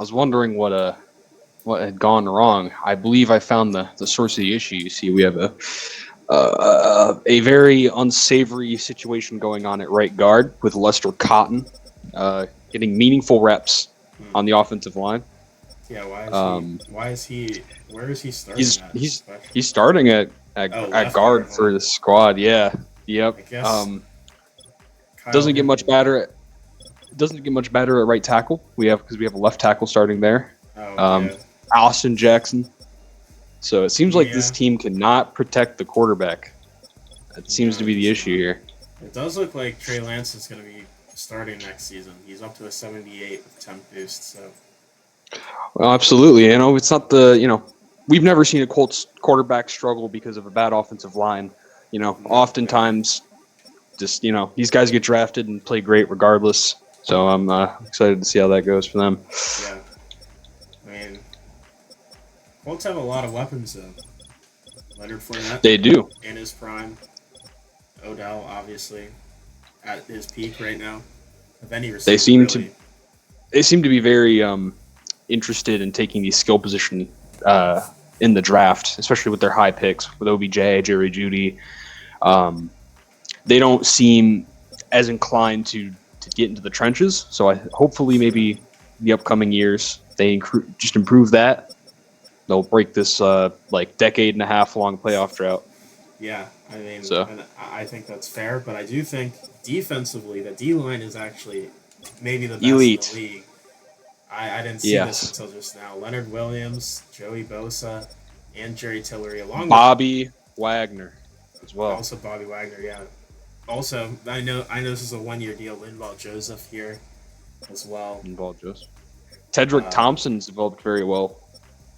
was wondering what had gone wrong. I believe I found the source of the issue. You see, we have a very unsavory situation going on at right guard with Lester Cotton getting meaningful reps Hmm. on the offensive line. Yeah, why is he? Um, Why is he? Where is he starting he's at, he's especially? he's starting Oh, at left guard guard, huh? for the squad. Yeah, yep. I guess Kyle Doesn't get much Hamilton. better. Doesn't get much better at right tackle. We have a left tackle starting there. Oh Um, yeah, Austin Jackson. So it seems like this yeah. team cannot protect the quarterback. That seems No, to it be the does issue not. here. It does look like Trey Lance is going to be starting next season. He's up to a 78 with temp boost. So Well, absolutely. It's not we've never seen a Colts quarterback struggle because of a bad offensive line. no, never. Oftentimes, just these guys get drafted and play great regardless. So I'm excited to see how that goes for them. Yeah, I mean, Colts have a lot of weapons though. Leonard Fournette They do. in his prime. Odell obviously at his peak right now. Of any They receiver seem to really. they seem to be very interested in taking these skill position in the draft, especially with their high picks with OBJ, Jerry Judy. Um, they don't seem as inclined to get into the trenches. So I hopefully maybe the upcoming years they just improve that. They'll break this like decade and a half long playoff drought. Yeah, I mean, So and I think that's fair, but I do think defensively the D line is actually maybe the best in the elite, league. I didn't see this yes. until just now. Leonard Williams, Joey Bosa, and Jerry Tillery, along with Bobby Wagner as well. also Bobby Wagner. Yeah. Also, I know this is a 1 year deal. Linval Joseph here as well. Involved Joseph. Tedrick Um, Thompson's developed very well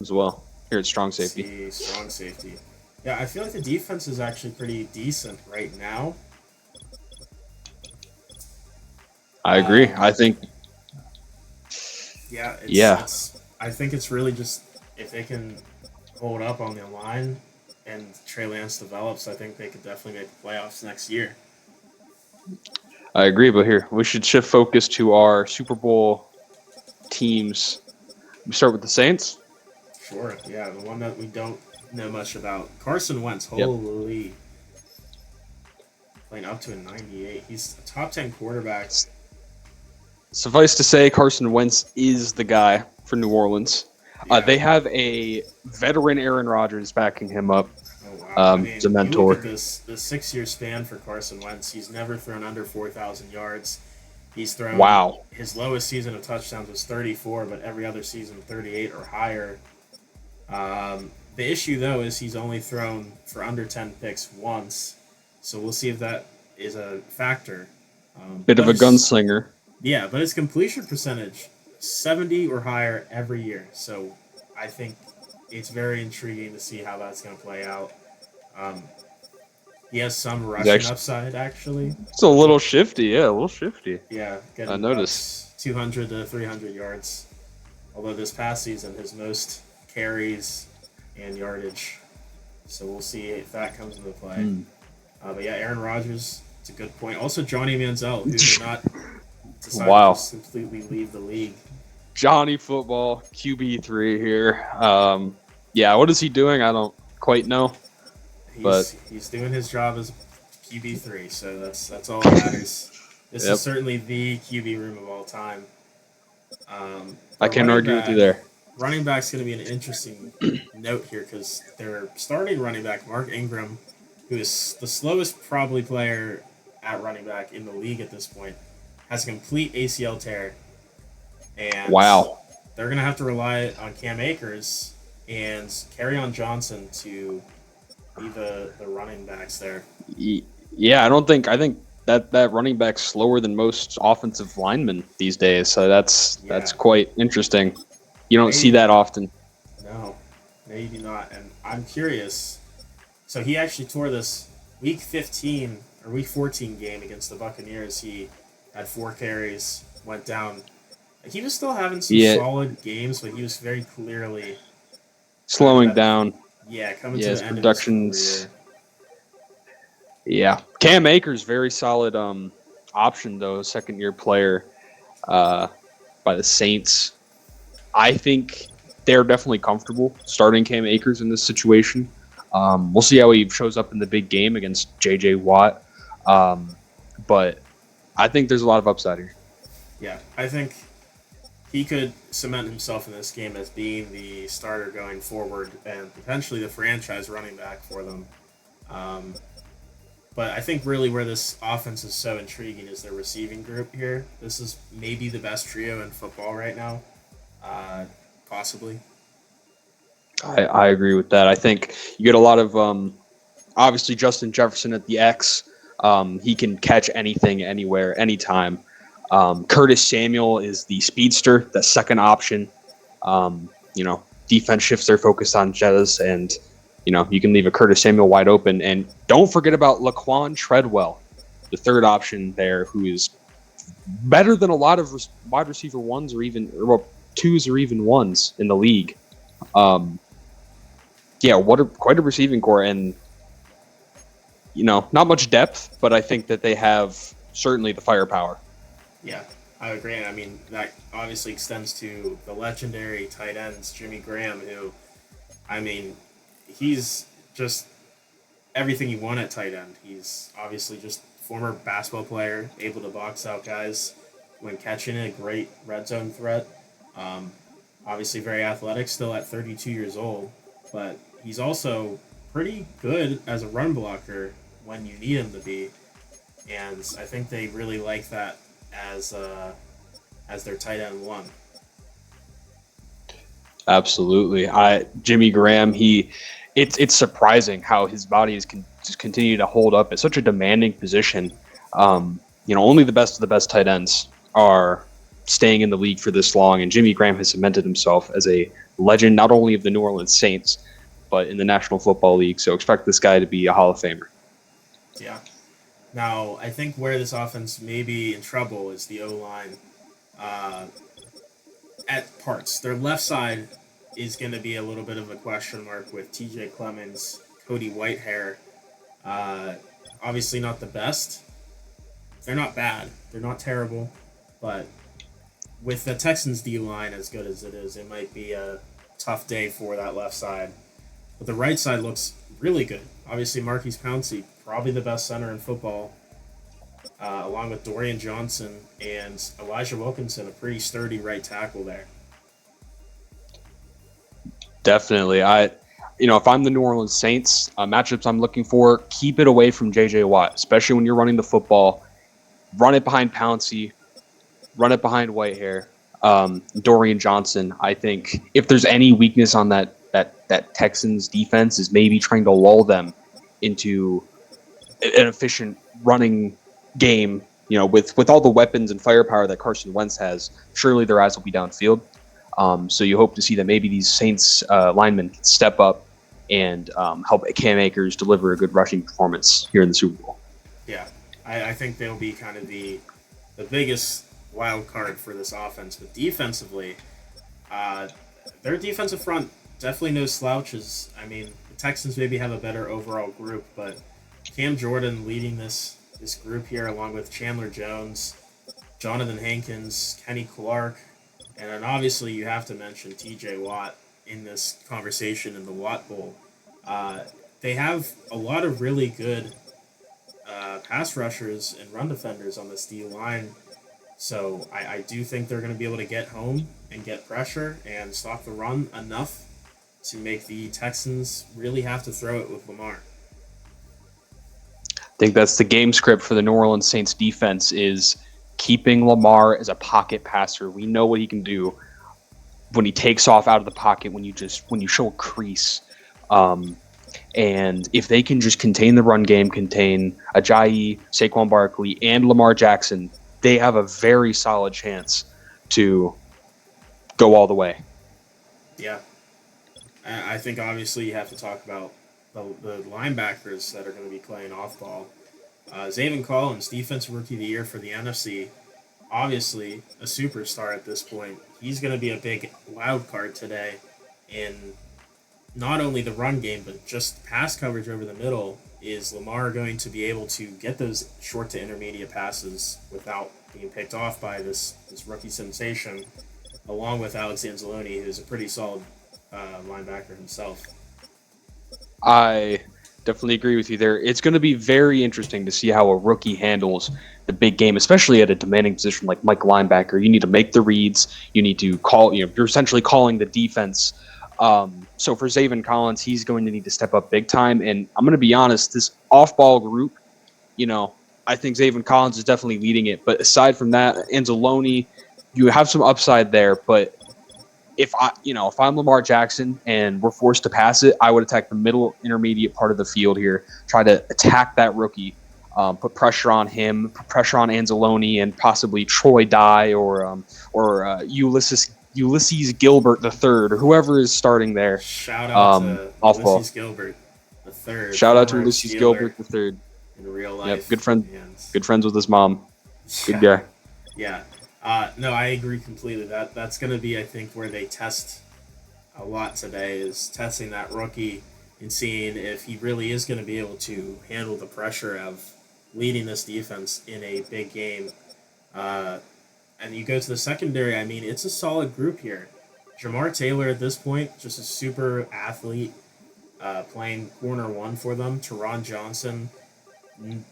as well here at strong safety. see strong safety. Yeah, I feel like the defense is actually pretty decent right now. I agree. Um, I think yeah, yeah, it's I think it's really just if they can hold up on the line and Trey Lance develops, I think they could definitely make the playoffs next year. I agree. But here we should shift focus to our Super Bowl teams. We start with the Saints. Sure, yeah, the one that we don't know much about, Carson Wentz. Yep. Holy, playing up to a 98. He's a top 10 quarterback. Suffice to say, Carson Wentz is the guy for New Orleans. Yeah. They have a veteran Aaron Rodgers backing him up Oh wow. I mean, as a you look at mentor. this 6 year span for Carson Wentz. He's never thrown under 4,000 yards. He's thrown Wow. his lowest season of touchdowns was 34, but every other season 38 or higher. The issue though is he's only thrown for under 10 picks once, so we'll see if that is a factor. Bit of But a his, gunslinger. yeah, but his completion percentage 70 or higher every year. So I think it's very intriguing to see how that's going to play out. Um, he has some He's rushing actually upside actually. it's a little shifty. Yeah, a little shifty. Yeah, I getting about noticed. 200 to 300 yards. Although this past season, his most carries and yardage. So we'll see if that comes into play. Hmm. But yeah, Aaron Rodgers, it's a good point. Also, Johnny Manziel, who did not decide to Wow. just completely leave the league. Johnny Football, QB3 here. Yeah, what is he doing? I don't quite know. But He's doing his job as QB3, so that's all that matters. This yep, is certainly the QB room of all time. I But can't argue with you there. running back's going to be an interesting note here because their starting running back, Mark Ingram, who is the slowest probably player at running back in the league at this point, has a complete ACL tear, and Wow. they're going to have to rely on Cam Akers and on Johnson to be the running backs there. Yeah, I think that running back's slower than most offensive linemen these days. So that's Yeah, quite interesting. You don't see maybe that often. no, maybe not. And I'm curious. So he actually tore this week 15 or week 14 game against the Buccaneers. He had 4 carries, went down. He was still having some Yeah, solid games, but he was very clearly kind of slowing down. coming Yeah, to his the end of his productions. career. Yeah, Cam Akers very solid option though, second year player uh, by the Saints. I think they're definitely comfortable starting Cam Akers in this situation. We'll see how he shows up in the big game against J.J. Watt. But I think there's a lot of upside here. Yeah, I think he could cement himself in this game as being the starter going forward and potentially the franchise running back for them. Um, but I think really where this offense is so intriguing is their receiving group here. This is maybe the best trio in football right now, possibly. I agree with that. I think you get a lot of obviously Justin Jefferson at the X. He can catch anything, anywhere, anytime. Curtis Samuel is the speedster, the second option. Defense shifts their focus on Jettas, and you can leave a Curtis Samuel wide open. And don't forget about Laquan Treadwell, the third option there, who is better than a lot of wide receiver ones or twos or even ones in the league. Quite a receiving core, and not much depth, but I think that they have certainly the firepower. Yeah, I agree. And I mean, that obviously extends to the legendary tight ends, Jimmy Graham, who, I mean, he's just everything you want at tight end. He's obviously just former basketball player, able to box out guys when catching it, a great red zone threat. Um, Obviously very athletic, still at 32 years old, but he's also pretty good as a run blocker when you need him to be. And I think they really like that as their tight end one. Absolutely. Jimmy Graham, it's surprising how his body is just continue to hold up at such a demanding position. Only the best of the best tight ends are staying in the league for this long, and Jimmy Graham has cemented himself as a legend not only of the New Orleans Saints, but in the National Football League. So expect this guy to be a Hall of Famer. Yeah. Now, I think where this offense may be in trouble is the O-line. At parts, their left side is going to be a little bit of a question mark with T.J. Clemens, Cody Whitehair. Obviously not the best. They're not bad. They're not terrible. But with the Texans D-line as good as it is, it might be a tough day for that left side. But the right side looks really good. Obviously, Marquise Pouncey, probably the best center in football, along with Dorian Johnson and Elijah Wilkinson, a pretty sturdy right tackle there. Definitely. If I'm the New Orleans Saints, matchups I'm looking for, keep it away from J.J. Watt, especially when you're running the football. Run it behind Pouncey. Run it behind Whitehair. Dorian Johnson, I think if there's any weakness on that Texans defense is maybe trying to lull them into an efficient running game, with all the weapons and firepower that Carson Wentz has, surely their eyes will be downfield. So you hope to see that maybe these Saints linemen can step up and help Cam Akers deliver a good rushing performance here in the Super Bowl. Yeah, I think they'll be kind of the biggest wild card for this offense. But defensively, their defensive front definitely no slouches. I mean, the Texans maybe have a better overall group, but Cam Jordan leading this group here, along with Chandler Jones, Jonathan Hankins, Kenny Clark, and then obviously you have to mention T.J. Watt in this conversation in the Watt Bowl. They have a lot of really good pass rushers and run defenders on this D line. So I do think they're going to be able to get home and get pressure and stop the run enough to make the Texans really have to throw it with Lamar. I think that's the game script for the New Orleans Saints defense is keeping Lamar as a pocket passer. We know what he can do when he takes off out of the pocket, when you show a crease. And if they can just contain the run game, contain Ajayi, Saquon Barkley, and Lamar Jackson, they have a very solid chance to go all the way. Yeah. I think obviously you have to talk about the linebackers that are going to be playing off ball. Zaven Collins, Defensive Rookie of the Year for the NFC, obviously a superstar at this point. He's going to be a big wild card today in not only the run game, but just pass coverage over the middle. Is Lamar going to be able to get those short to intermediate passes without being picked off by this rookie sensation? along with Alex Anzalone, who's a pretty solid linebacker himself. I definitely agree with you there. It's going to be very interesting to see how a rookie handles the big game, especially at a demanding position like Mike linebacker. You need to make the reads. You need to call. You're essentially calling the defense. So for Zaven Collins, he's going to need to step up big time. And I'm going to be honest, this off-ball group, I think Zaven Collins is definitely leading it. But aside from that, Anzalone, you have some upside there, but if I'm Lamar Jackson and we're forced to pass it, I would attack the middle intermediate part of the field here, try to attack that rookie, put pressure on him, put pressure on Anzalone and possibly Troy Dye or Ulysses Gilbert the third or whoever is starting there. Shout out to Off ball. Ulysses Gilbert the third. Shout out to former Ulysses Steeler Gilbert the third. in real life. Yep, good friend. And Good friends with his mom. Good yeah, guy. yeah. No, I agree completely. That's going to be, I think, where they test a lot today is testing that rookie and seeing if he really is going to be able to handle the pressure of leading this defense in a big game. And you go to the secondary. I mean, it's a solid group here. Jamar Taylor at this point, just a super athlete, playing corner one for them. Teron Johnson,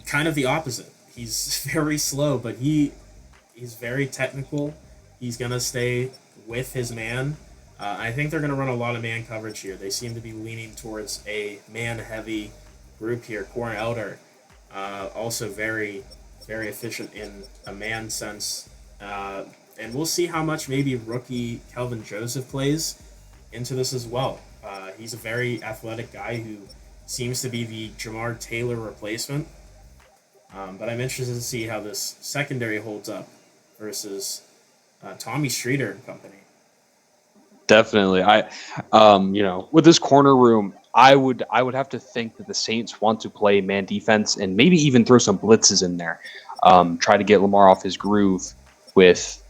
kind of the opposite. He's very slow, but he's very technical. He's gonna stay with his man. I think they're gonna run a lot of man coverage here. They seem to be leaning towards a man-heavy group here. Corn Elder, also very, very efficient in a man sense. And we'll see how much maybe rookie Kelvin Joseph plays into this as well. He's a very athletic guy who seems to be the Jamar Taylor replacement. But I'm interested to see how this secondary holds up versus Tommy Streeter and company. Definitely. With this corner room, I would have to think that the Saints want to play man defense and maybe even throw some blitzes in there. Try to get Lamar off his groove with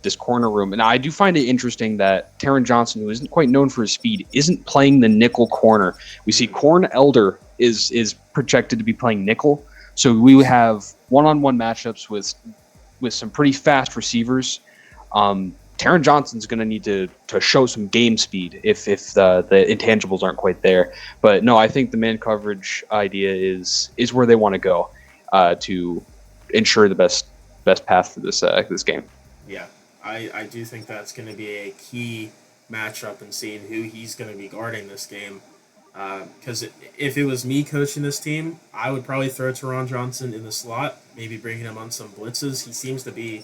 this corner room. And I do find it interesting that Taron Johnson, who isn't quite known for his speed, isn't playing the nickel corner. We see Corn Elder is projected to be playing nickel. So we have one-on-one matchups with some pretty fast receivers. Taron Johnson's going to need to show some game speed if the intangibles aren't quite there. But no, I think the man coverage idea is where they want to go to ensure the best path for this game. Yeah, I do think that's going to be a key matchup and seeing who he's going to be guarding this game. Because if it was me coaching this team, I would probably throw Teron Johnson in the slot, maybe bringing him on some blitzes. He seems to be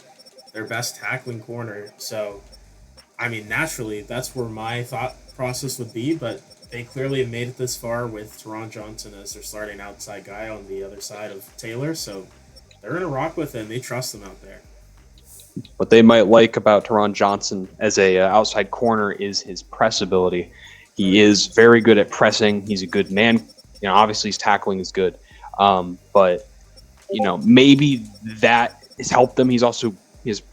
their best tackling corner. So, I mean, naturally, that's where my thought process would be. But they clearly have made it this far with Teron Johnson as their starting outside guy on the other side of Taylor. So they're going to rock with him. They trust him out there. What they might like about Teron Johnson as a outside corner is his press ability. He is very good at pressing. He's a good man. Obviously his tackling is good. But maybe that has helped them. He's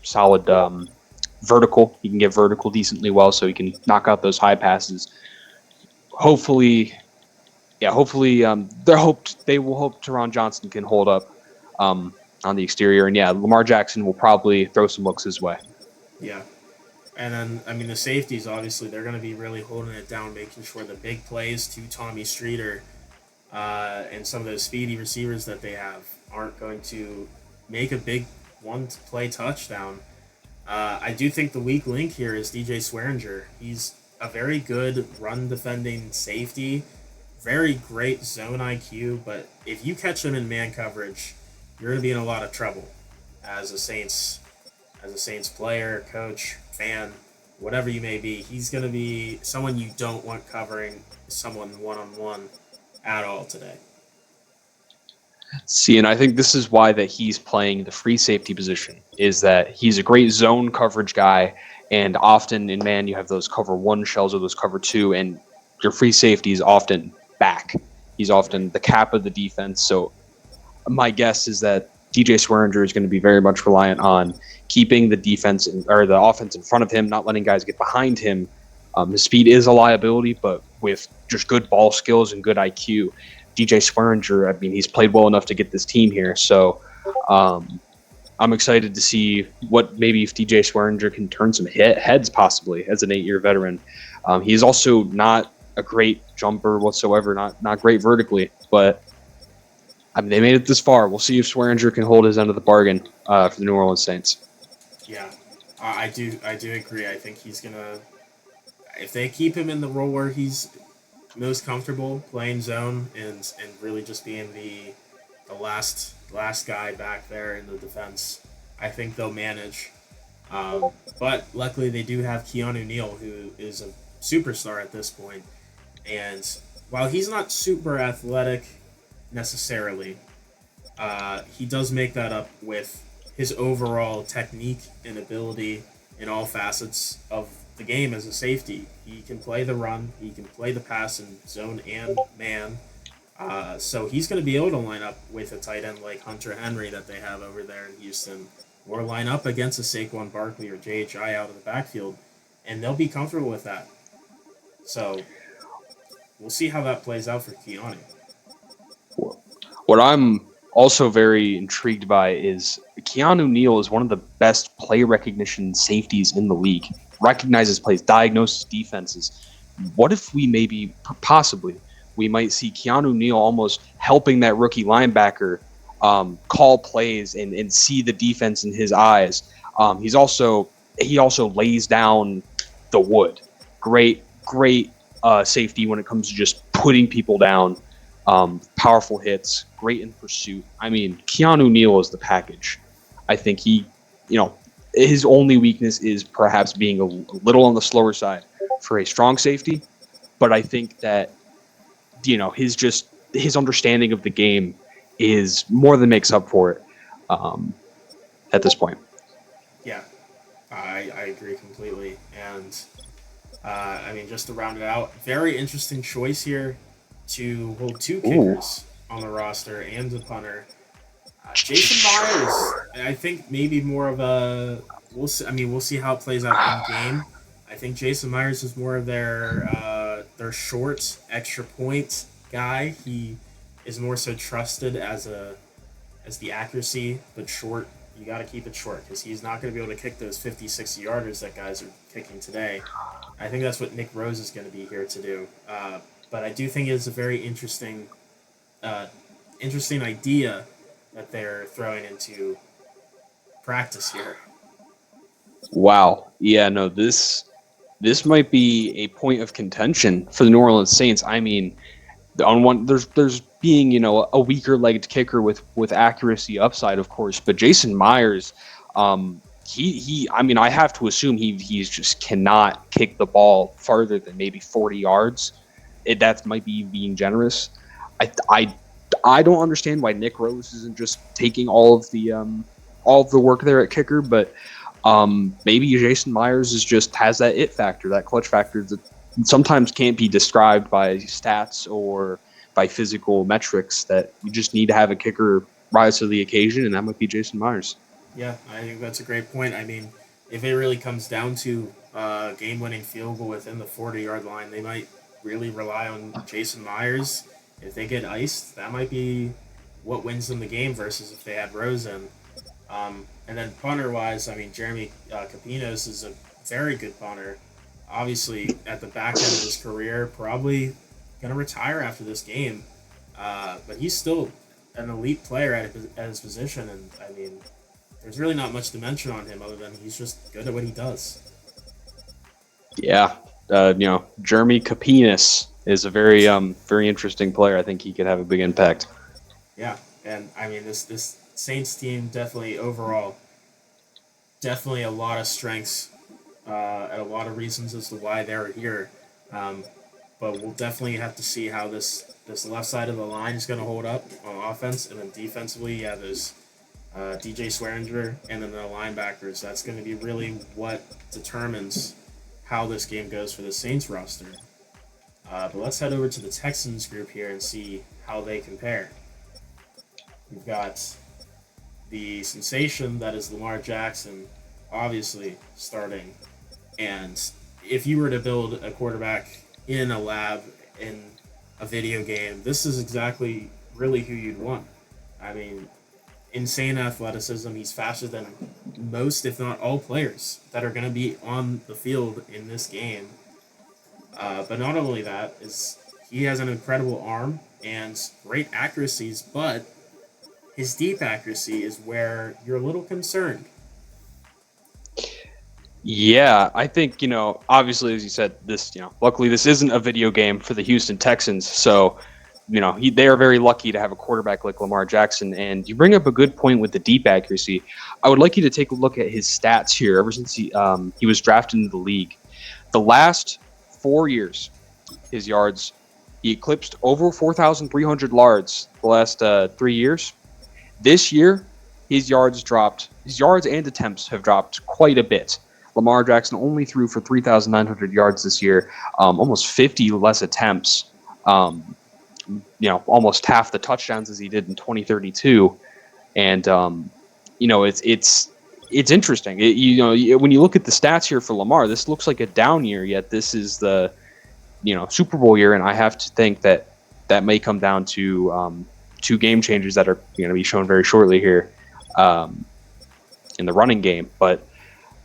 solid vertical. He can get vertical decently well, so he can knock out those high passes. Hopefully, they will hope Teron Johnson can hold up on the exterior. And Lamar Jackson will probably throw some looks his way. Yeah. And then, I mean, the safeties, obviously, they're going to be really holding it down, making sure the big plays to Tommy Streeter and some of those speedy receivers that they have aren't going to make a big one-play touchdown. I do think the weak link here is DJ Swearinger. He's a very good run-defending safety, very great zone IQ, but if you catch him in man coverage, you're going to be in a lot of trouble as a Saints player, coach, fan, whatever you may be. He's going to be someone you don't want covering someone one-on-one at all today. See, and I think this is why that he's playing the free safety position, is that he's a great zone coverage guy, and often in man you have those cover one shells or those cover two, and your free safety is often back. He's often the cap of the defense. So my guess is that DJ Swearinger is going to be very much reliant on keeping the defense or the offense in front of him, not letting guys get behind him. His speed is a liability, but with just good ball skills and good IQ, DJ Swearinger, I mean, he's played well enough to get this team here. So I'm excited to see what maybe if DJ Swearinger can turn some heads possibly as an 8-year veteran. He's also not a great jumper whatsoever, not great vertically, but I mean they made it this far. We'll see if Swearinger can hold his end of the bargain for the New Orleans Saints. Yeah, I do agree. I think he's gonna, if they keep him in the role where he's most comfortable playing zone and really just being the last guy back there in the defense, I think they'll manage. But luckily, they do have Keanu Neal, who is a superstar at this point. And while he's not super athletic necessarily, he does make that up with his overall technique and ability in all facets of the game as a safety. He can play the run, he can play the pass in zone and man. So he's going to be able to line up with a tight end like Hunter Henry that they have over there in Houston, or line up against a Saquon Barkley or JHI out of the backfield, and they'll be comfortable with that. So we'll see how that plays out for Keanu. What I'm also very intrigued by is Keanu Neal is one of the best play recognition safeties in the league. Recognizes plays, diagnoses defenses. What if we maybe, possibly, we might see Keanu Neal almost helping that rookie linebacker call plays and see the defense in his eyes. He also lays down the wood. Great safety when it comes to just putting people down. Powerful hits, great in pursuit. I mean, Keanu Neal is the package. I think his only weakness is perhaps being a little on the slower side for a strong safety. But I think that, his understanding of the game is more than makes up for it at this point. Yeah, I agree completely. And just to round it out, very interesting choice here to hold two kickers on the roster and a punter. Jason Myers, I think maybe more of a we'll see how it plays out in game. I think Jason Myers is more of their short extra point guy. He is more so trusted as the accuracy, but short. You got to keep it short because he's not going to be able to kick those 50, 60 yarders that guys are kicking today. I think that's what Nick Rose is going to be here to do. But I do think it's a very interesting idea that they're throwing into practice here. Wow. Yeah, no, this might be a point of contention for the New Orleans Saints. I mean, on one there's being, a weaker legged kicker with accuracy upside, of course, but Jason Myers, I have to assume he's just cannot kick the ball farther than maybe 40 yards. That might be being generous. I don't understand why Nick Rose isn't just taking all of the work there at kicker, but maybe Jason Myers has that it factor, that clutch factor that sometimes can't be described by stats or by physical metrics, that you just need to have a kicker rise to the occasion, and that might be Jason Myers. Yeah, I think that's a great point. I mean, if it really comes down to a game-winning field goal within the 40-yard line, they might really rely on Jason Myers. If they get iced, that might be what wins them the game versus if they had Rose in. And then punter-wise, Jeremy Capinos is a very good punter. Obviously, at the back end of his career, probably going to retire after this game. But he's still an elite player at his position. And, there's really not much to mention on him other than he's just good at what he does. Yeah. Jeremy Capinas is a very very interesting player. I think he could have a big impact. Yeah. And, this Saints team definitely overall, definitely a lot of strengths and a lot of reasons as to why they're here. But we'll definitely have to see how this left side of the line is going to hold up on offense. And then defensively, there's DJ Swearinger and then the linebackers. That's going to be really what determines how this game goes for the Saints roster. But let's head over to the Texans group here and see how they compare. We've got the sensation that is Lamar Jackson, obviously starting. And if you were to build a quarterback in a lab, in a video game, this is exactly really who you'd want. insane athleticism. He's faster than most, if not all, players that are going to be on the field in this game. But not only that, is he has an incredible arm and great accuracies, but his deep accuracy is where you're a little concerned. Yeah, I think, obviously, as you said, luckily this isn't a video game for the Houston Texans. So, they are very lucky to have a quarterback like Lamar Jackson. And you bring up a good point with the deep accuracy. I would like you to take a look at his stats here ever since he was drafted into the league. The last 4 years, his yards, he eclipsed over 4,300 yards the last 3 years. This year, his yards and attempts have dropped quite a bit. Lamar Jackson only threw for 3,900 yards this year, almost 50 less attempts, almost half the touchdowns as he did in 2032. And, it's interesting. When you look at the stats here for Lamar, this looks like a down year, yet this is the, Super Bowl year. And I have to think that may come down to two game changers that are going to be shown very shortly here in the running game. But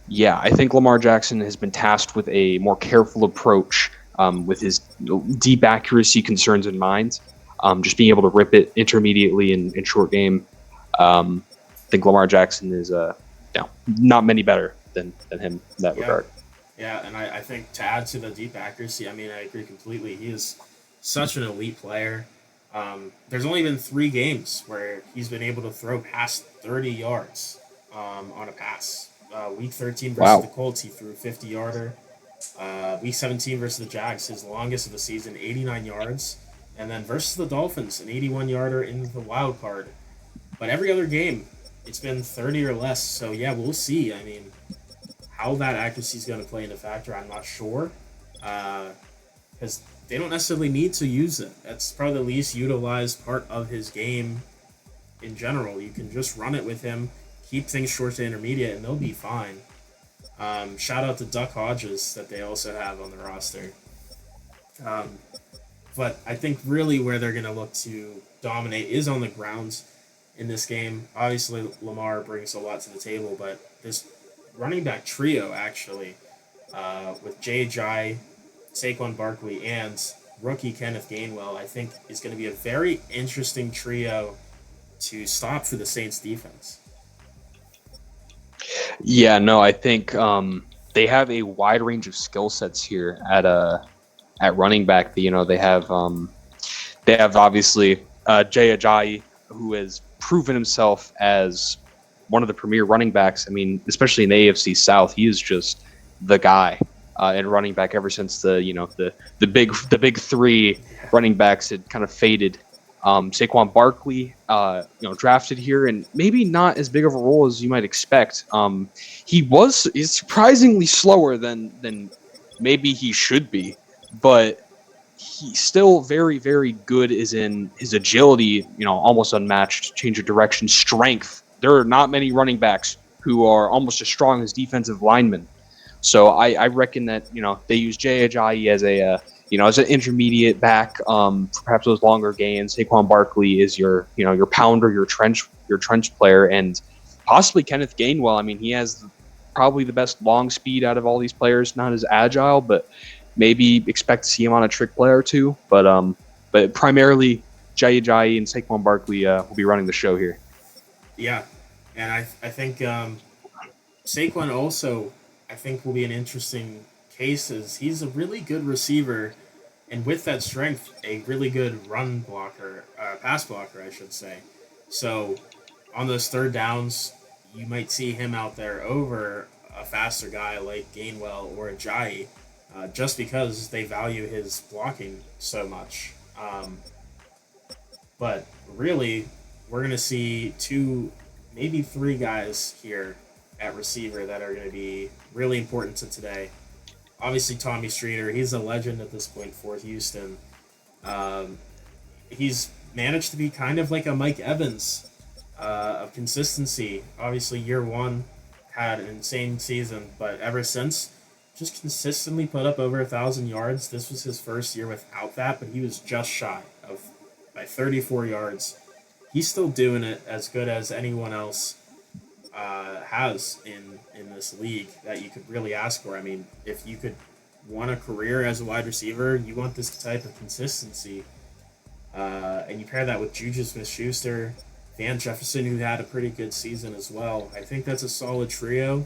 yeah, I think Lamar Jackson has been tasked with a more careful approach with his deep accuracy concerns in mind. Just being able to rip it intermediately in short game. I think Lamar Jackson is not many better than him in that regard. Yeah, and I think to add to the deep accuracy, I agree completely. He is such an elite player. There's only been 3 games where he's been able to throw past 30 yards on a pass. Week 13 versus the Colts, he threw a 50-yarder. Week 17 versus the Jags, his longest of the season, 89 yards. And then versus the Dolphins, an 81-yarder in the wild card. But every other game, it's been 30 or less. So, yeah, we'll see. How that accuracy is going to play into factor, I'm not sure. Because they don't necessarily need to use it. That's probably the least utilized part of his game in general. You can just run it with him, keep things short to intermediate, and they'll be fine. Shout out to Duck Hodges that they also have on the roster. But I think really where they're going to look to dominate is on the ground in this game. Obviously, Lamar brings a lot to the table, but this running back trio, actually, with Jay Ajayi, Saquon Barkley, and rookie Kenneth Gainwell, I think is going to be a very interesting trio to stop for the Saints defense. Yeah, no, I think they have a wide range of skill sets here at running back. They have obviously Jay Ajayi, who has proven himself as one of the premier running backs. Especially in the AFC South, he is just the guy in running back ever since the big 3 running backs had kind of faded. Saquon Barkley, drafted here, and maybe not as big of a role as you might expect. He's surprisingly slower than maybe he should be, but he's still very, very good as in his agility, almost unmatched, change of direction, strength. There are not many running backs who are almost as strong as defensive linemen. So I reckon that, they use Jay Ajayi as as an intermediate back, perhaps those longer gains. Saquon Barkley is your pounder, your trench player, and possibly Kenneth Gainwell. He has probably the best long speed out of all these players. Not as agile, but maybe expect to see him on a trick play or two. But primarily Jay Ajayi and Saquon Barkley will be running the show here. Yeah, and I think Saquon also will be an interesting case, as he's a really good receiver, and with that strength, a really good pass blocker, I should say. So on those third downs, you might see him out there over a faster guy like Gainwell or Ajayi, just because they value his blocking so much. But really, we're going to see 2, maybe 3 guys here at receiver that are going to be really important to today. Obviously, Tommy Streeter, he's a legend at this point for Houston. He's managed to be kind of like a Mike Evans of consistency. Obviously, year 1 had an insane season, but ever since, just consistently put up over 1,000 yards. This was his first year without that, but he was just shy of by 34 yards. he's still doing it as good as anyone else has in this league that you could really ask for. I mean, if you could want a career as a wide receiver, you want this type of consistency, and you pair that with Juju Smith-Schuster, Van Jefferson, who had a pretty good season as well. I think that's a solid trio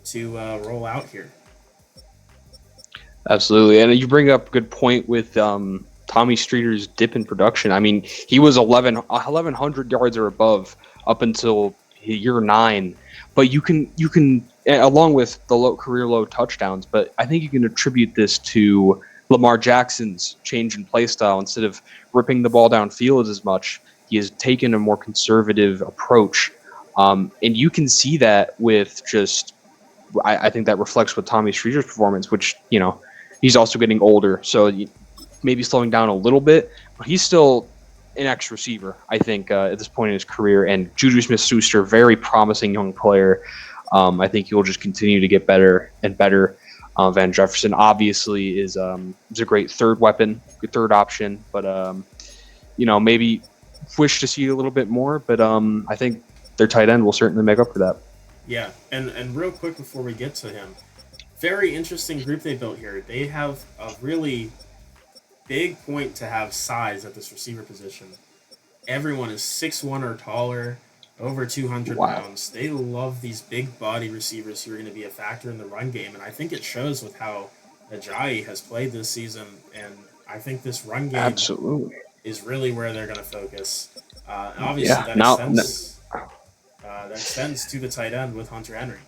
to roll out here. Absolutely, and you bring up a good point with Tommy Streeter's dip in production. I mean, he was 1,100 yards or above up until year 9, but you can along with the career low touchdowns. But I think you can attribute this to Lamar Jackson's change in play style. Instead of ripping the ball downfield as much, he has taken a more conservative approach, and you can see that with just. I think that reflects with Tommy Streeter's performance, which he's also getting older, so maybe slowing down a little bit, but he's still an X receiver, I think, at this point in his career. And Juju Smith-Schuster, very promising young player. I think he'll just continue to get better and better. Van Jefferson obviously is a great third weapon, good third option, but maybe wish to see a little bit more. But I think their tight end will certainly make up for that. Yeah, and real quick before we get to him, very interesting group they built here. They have a really big point to have size at this receiver position. Everyone is 6'1" or taller, over 200 pounds. They love these big body receivers who are going to be a factor in the run game, and I think it shows with how Ajayi has played this season, and I think this run game is really where they're going to focus. Obviously, that extends to the tight end with Hunter Henry.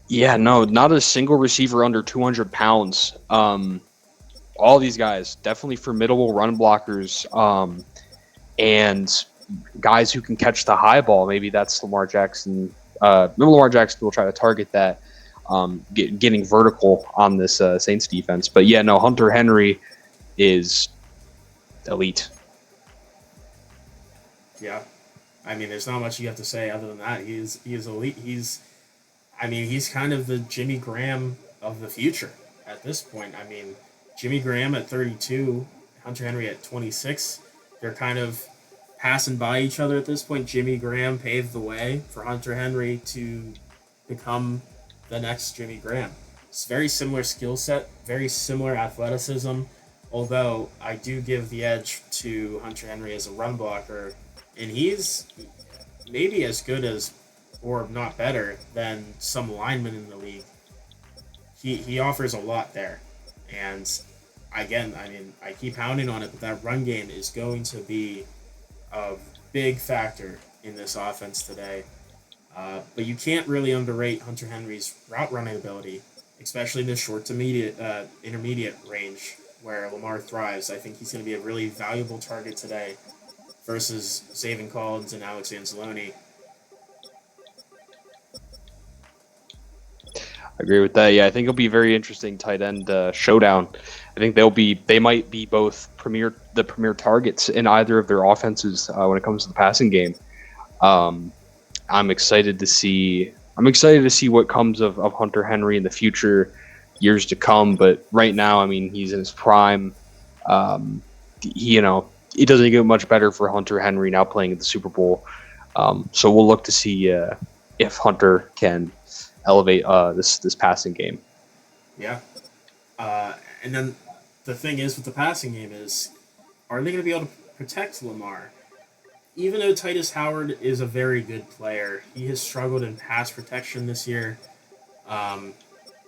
Yeah, no, not a single receiver under 200 pounds. All these guys, definitely formidable run blockers, and guys who can catch the high ball. Maybe that's Lamar Jackson. Lamar Jackson will try to target that, getting vertical on this Saints defense. But yeah, no, Hunter Henry is elite. Yeah. I mean, there's not much you have to say other than that. He is elite. He's kind of the Jimmy Graham of the future at this point. I mean, Jimmy Graham at 32, Hunter Henry at 26. They're kind of passing by each other at this point. Jimmy Graham paved the way for Hunter Henry to become the next Jimmy Graham. It's very similar skill set, very similar athleticism, although I do give the edge to Hunter Henry as a run blocker, and he's maybe as good as, or not better, than some linemen in the league. He offers a lot there. And again, I mean, I keep pounding on it, but that run game is going to be a big factor in this offense today. But you can't really underrate Hunter Henry's route running ability, especially in the short to intermediate range where Lamar thrives. I think he's going to be a really valuable target today versus Zaven Collins and Alex Anzalone. I agree with that. Yeah, I think it'll be a very interesting tight end showdown. I think they might be both the premier targets in either of their offenses when it comes to the passing game. I'm excited to see what comes of Hunter Henry in the future years to come. But right now, I mean, he's in his prime. It doesn't get much better for Hunter Henry now playing at the Super Bowl. So we'll look to see if Hunter can elevate this passing game. Yeah. And then the thing is with the passing game is, are they going to be able to protect Lamar? Even though Titus Howard is a very good player, he has struggled in pass protection this year,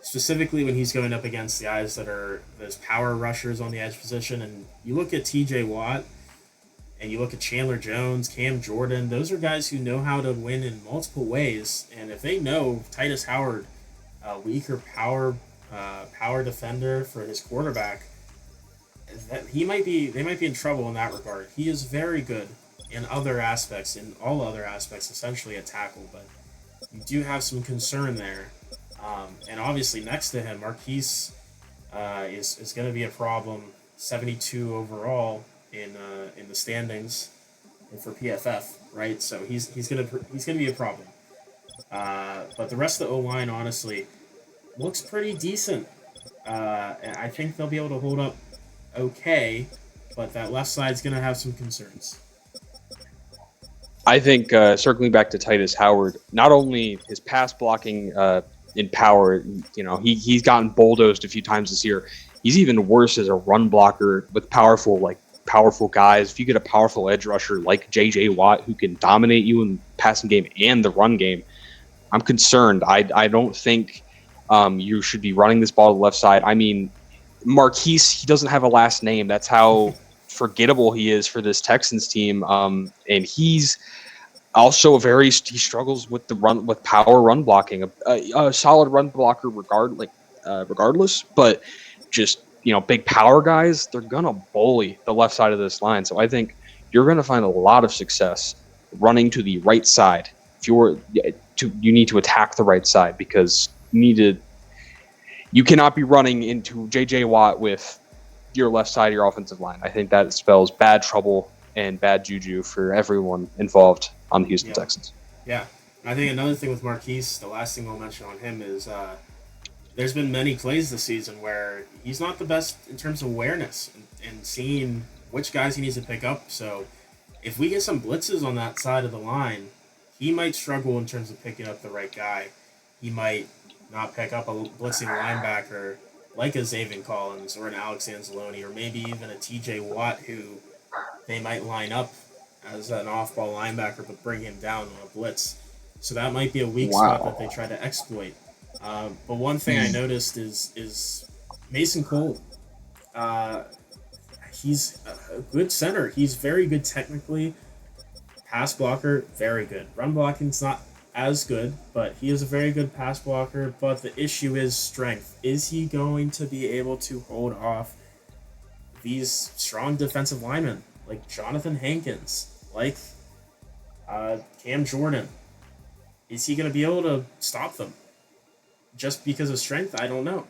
specifically when he's going up against the guys that are those power rushers on the edge position. And you look at TJ Watt, and you look at Chandler Jones, Cam Jordan, those are guys who know how to win in multiple ways. And if they know Titus Howard, a weaker power defender for his quarterback, they might be in trouble in that regard. He is very good in all other aspects, essentially at tackle, but you do have some concern there. And obviously next to him, Marquise is going to be a problem. 72 overall in the standings for PFF, right? So he's gonna be a problem. But the rest of the O-line, honestly, looks pretty decent. And I think they'll be able to hold up okay, but that left side's gonna have some concerns. I think circling back to Titus Howard, not only his pass blocking in power, he's gotten bulldozed a few times this year. He's even worse as a run blocker with powerful guys. If you get a powerful edge rusher like J.J. Watt who can dominate you in the passing game and the run game, I'm concerned. I don't think you should be running this ball to the left side. I mean, Marquise, he doesn't have a last name. That's how forgettable he is for this Texans team. And he's also he struggles with power run blocking. A solid run blocker regardless, but just big power guys, they're gonna bully the left side of this line. So I think you're gonna find a lot of success running to the right side. If you need to attack the right side because you cannot be running into J.J. Watt with your left side of your offensive line. I think that spells bad trouble and bad juju for everyone involved on the Houston Texans. Yeah. I think another thing with Marquise, the last thing I'll mention on him is there's been many plays this season where he's not the best in terms of awareness and seeing which guys he needs to pick up. So if we get some blitzes on that side of the line, he might struggle in terms of picking up the right guy. He might not pick up a blitzing linebacker like a Zaven Collins or an Alex Anzalone or maybe even a TJ Watt who they might line up as an off-ball linebacker but bring him down on a blitz. So that might be a weak spot that they try to exploit. But one thing I noticed is Mason Cole. He's a good center. He's very good technically. Pass blocker, very good. Run blocking's not as good, but he is a very good pass blocker. But the issue is strength. Is he going to be able to hold off these strong defensive linemen like Jonathan Hankins, like Cam Jordan? Is he going to be able to stop them? Just because of strength, I don't know.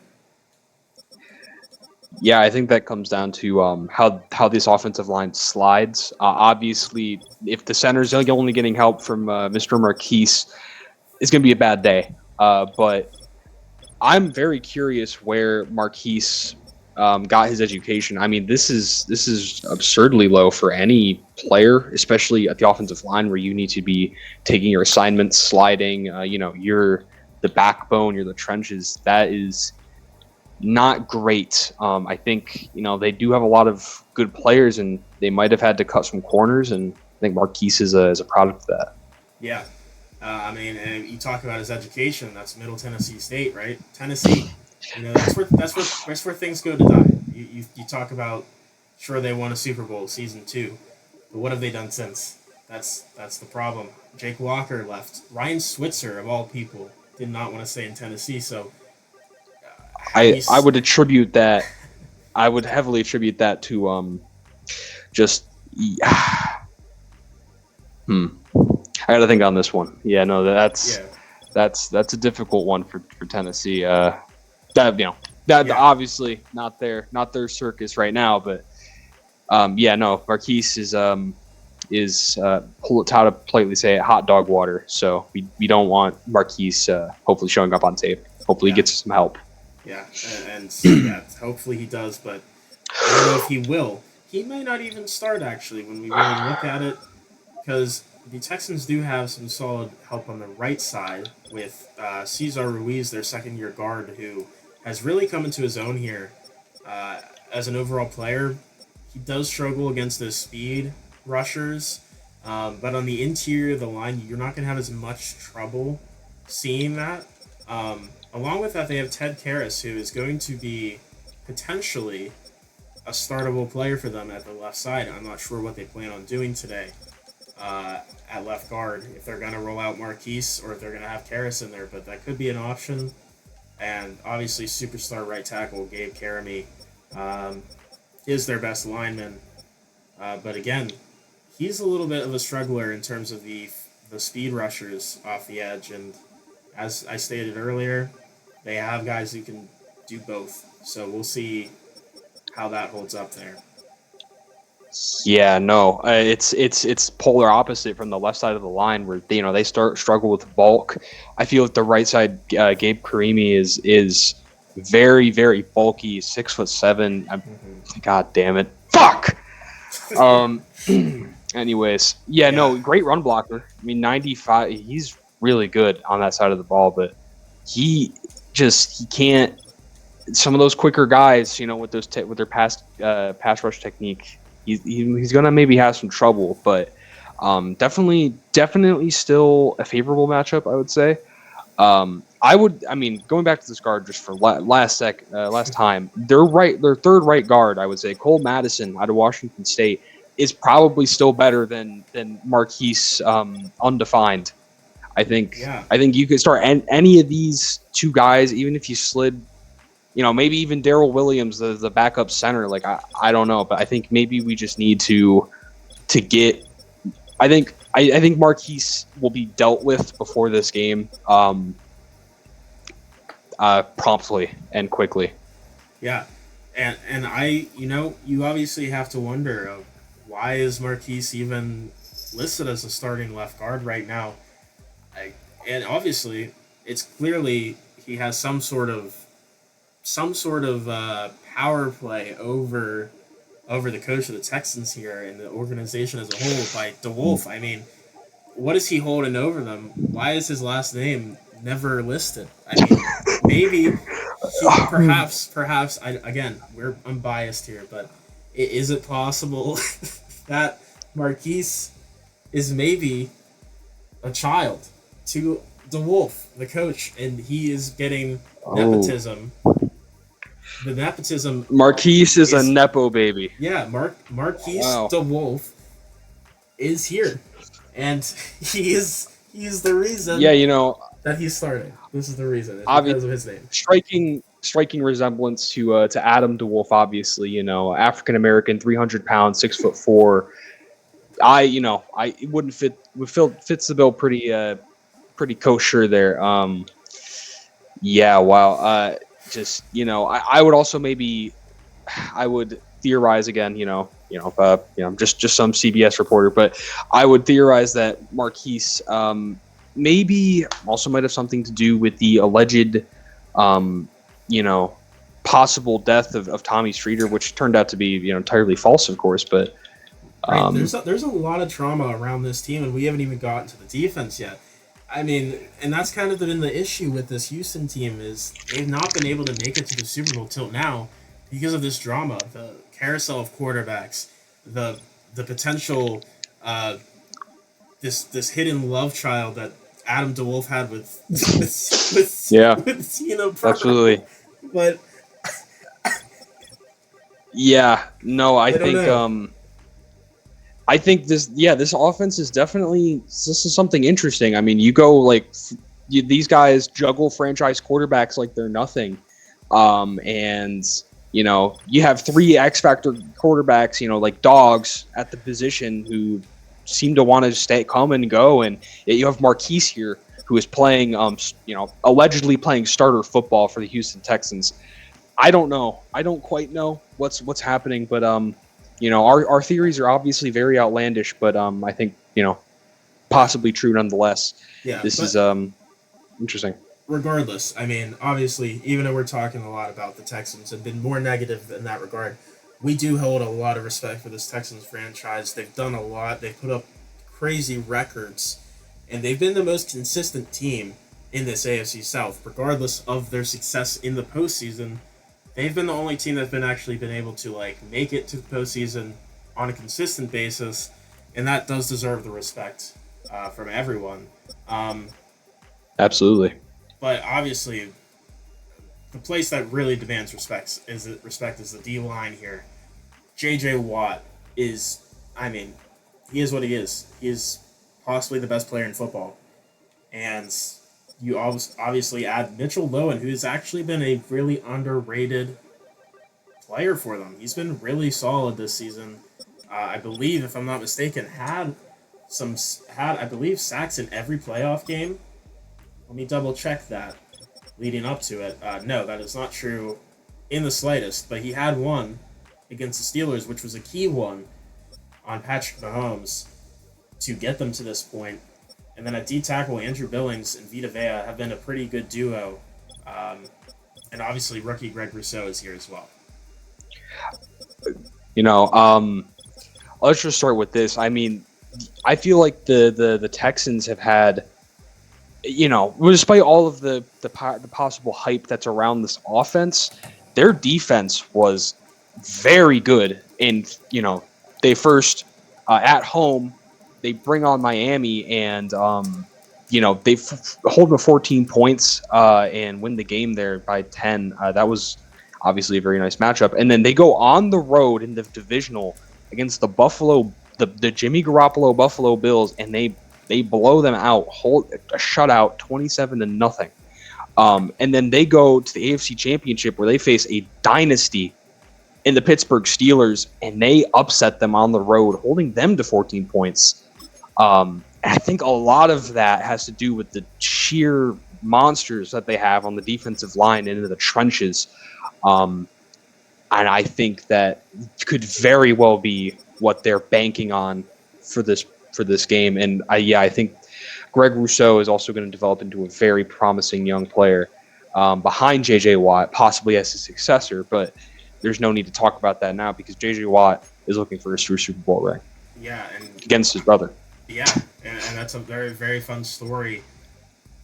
Yeah, I think that comes down to how this offensive line slides. Obviously, if the center's only getting help from Mr. Marquise, it's going to be a bad day. But I'm very curious where Marquise got his education. I mean, this is absurdly low for any player, especially at the offensive line where you need to be taking your assignments, sliding. You're the backbone, you're the trenches. That is not great. I think they do have a lot of good players, and they might have had to cut some corners. And I think Marquise is a product of that. Yeah, I mean, and you talk about his education. That's Middle Tennessee State, right? Tennessee. That's where things go to die. You talk about, sure, they won a Super Bowl season 2, but what have they done since? That's the problem. Jake Walker left. Ryan Switzer, of all people, did not want to stay in Tennessee. So I would attribute that. I would heavily attribute that to I got to think on this one. Yeah, no, that's a difficult one for Tennessee. Obviously not their circus right now, but Marquise is how to politely say it, hot dog water. So we don't want Marquise hopefully showing up on tape. Hopefully he gets some help. Yeah, and hopefully he does, but I don't know if he will. He may not even start, actually, when we really look at it, because the Texans do have some solid help on the right side with Cesar Ruiz, their second-year guard, who has really come into his own here as an overall player. He does struggle against those speed rushers, but on the interior of the line, you're not going to have as much trouble seeing that. Along with that, they have Ted Karras, who is going to be potentially a startable player for them at the left side. I'm not sure what they plan on doing today at left guard, if they're going to roll out Marquise or if they're going to have Karras in there, but that could be an option. And obviously, superstar right tackle Gabe Caramy is their best lineman. But again, he's a little bit of a struggler in terms of the speed rushers off the edge. And as I stated earlier, they have guys who can do both. So we'll see how that holds up there. Yeah, no, it's polar opposite from the left side of the line where they struggle with bulk. I feel like the right side, Gabe Caramy is very, very bulky, 6'7". God damn it, fuck. Anyways, yeah, no, great run blocker. I mean, 95. He's really good on that side of the ball, but he can't. Some of those quicker guys, with with their pass rush technique, he's gonna maybe have some trouble. But definitely still a favorable matchup, I would say. I mean, going back to this guard just for last time, their third right guard, I would say Cole Madison out of Washington State is probably still better than Marquise undefined. I think Yeah. I think you could start any of these two guys, even if you slid, maybe even Darrell Williams, the backup center. Like I don't know, but I think maybe we just need to get. I think Marquise will be dealt with before this game, promptly and quickly. Yeah, and you obviously have to wonder why is Marquise even listed as a starting left guard right now? And obviously, it's clearly he has some sort of power play over the coach of the Texans here and the organization as a whole by DeWolf. I mean, what is he holding over them? Why is his last name never listed? I mean, maybe perhaps I'm biased here, but is it possible that Marquise is maybe a child to DeWolf, the coach, and he is getting nepotism? The nepotism. Marquise is a nepo baby. Yeah, Marquise DeWolf is here, and he is the reason. Yeah, that he's starting. This is the reason. It's because of his name. Striking resemblance to Adam DeWolf. Obviously, African American, 300 pounds, 6'4". I wouldn't fits the bill pretty kosher there. Yeah, wow. Just I would also I would theorize again. Just some CBS reporter, but I would theorize that Marquise maybe also might have something to do with the alleged, possible death of Tommy Streeter, which turned out to be entirely false, of course. But right. There's a lot of trauma around this team, and we haven't even gotten to the defense yet. I mean, and that's kind of been the issue with this Houston team is they've not been able to make it to the Super Bowl till now because of this drama, the carousel of quarterbacks, the potential, this hidden love child that Adam DeWolf had with absolutely. But yeah, no, I think this offense is this is something interesting. I mean, you go these guys juggle franchise quarterbacks like they're nothing, and you have three X Factor quarterbacks, like dogs at the position who seem to want to come and go, and you have Marquise here who is playing, allegedly playing starter football for the Houston Texans. I don't know. I don't quite know what's happening, but our theories are obviously very outlandish, but I think possibly true nonetheless. Yeah, this is interesting. Regardless, I mean, obviously, even though we're talking a lot about the Texans and been more negative in that regard, we do hold a lot of respect for this Texans franchise. They've done a lot. They've put up crazy records, and they've been the most consistent team in this AFC South, regardless of their success in the postseason. They've been the only team that's actually been able to make it to the postseason on a consistent basis, and that does deserve the respect from everyone. Absolutely. But obviously, the place that really demands respect is the D line here. J.J. Watt is, he is what he is. He is possibly the best player in football, and you obviously add Mitchell Lowen, who has actually been a really underrated player for them. He's been really solid this season. I believe, if I'm not mistaken, had I believe sacks in every playoff game. Let me double check that leading up to it. No, that is not true in the slightest, but he had one against the Steelers, which was a key one on Patrick Mahomes to get them to this point. And then at D-tackle, Andrew Billings and Vita Vea have been a pretty good duo. And obviously, rookie Greg Rousseau is here as well. let's just start with this. I mean, I feel like the Texans have had, despite all of the possible hype that's around this offense, their defense was very good. And they first at home they bring on Miami and they hold them 14 points and win the game there by 10. That was obviously a very nice matchup. And then they go on the road in the divisional against the Jimmy Garoppolo Buffalo Bills, and they blow them out, hold a shutout, 27-0. And then they go to the AFC Championship where they face a dynasty in the Pittsburgh Steelers, and they upset them on the road, holding them to 14 points. I think a lot of that has to do with the sheer monsters that they have on the defensive line and in the trenches. And I think that could very well be what they're banking on for this game. And I think Greg Rousseau is also going to develop into a very promising young player behind J.J. Watt, possibly as his successor. But there's no need to talk about that now because J.J. Watt is looking for his first Super Bowl ring. Yeah, and against his brother. Yeah, and that's a very, very fun story.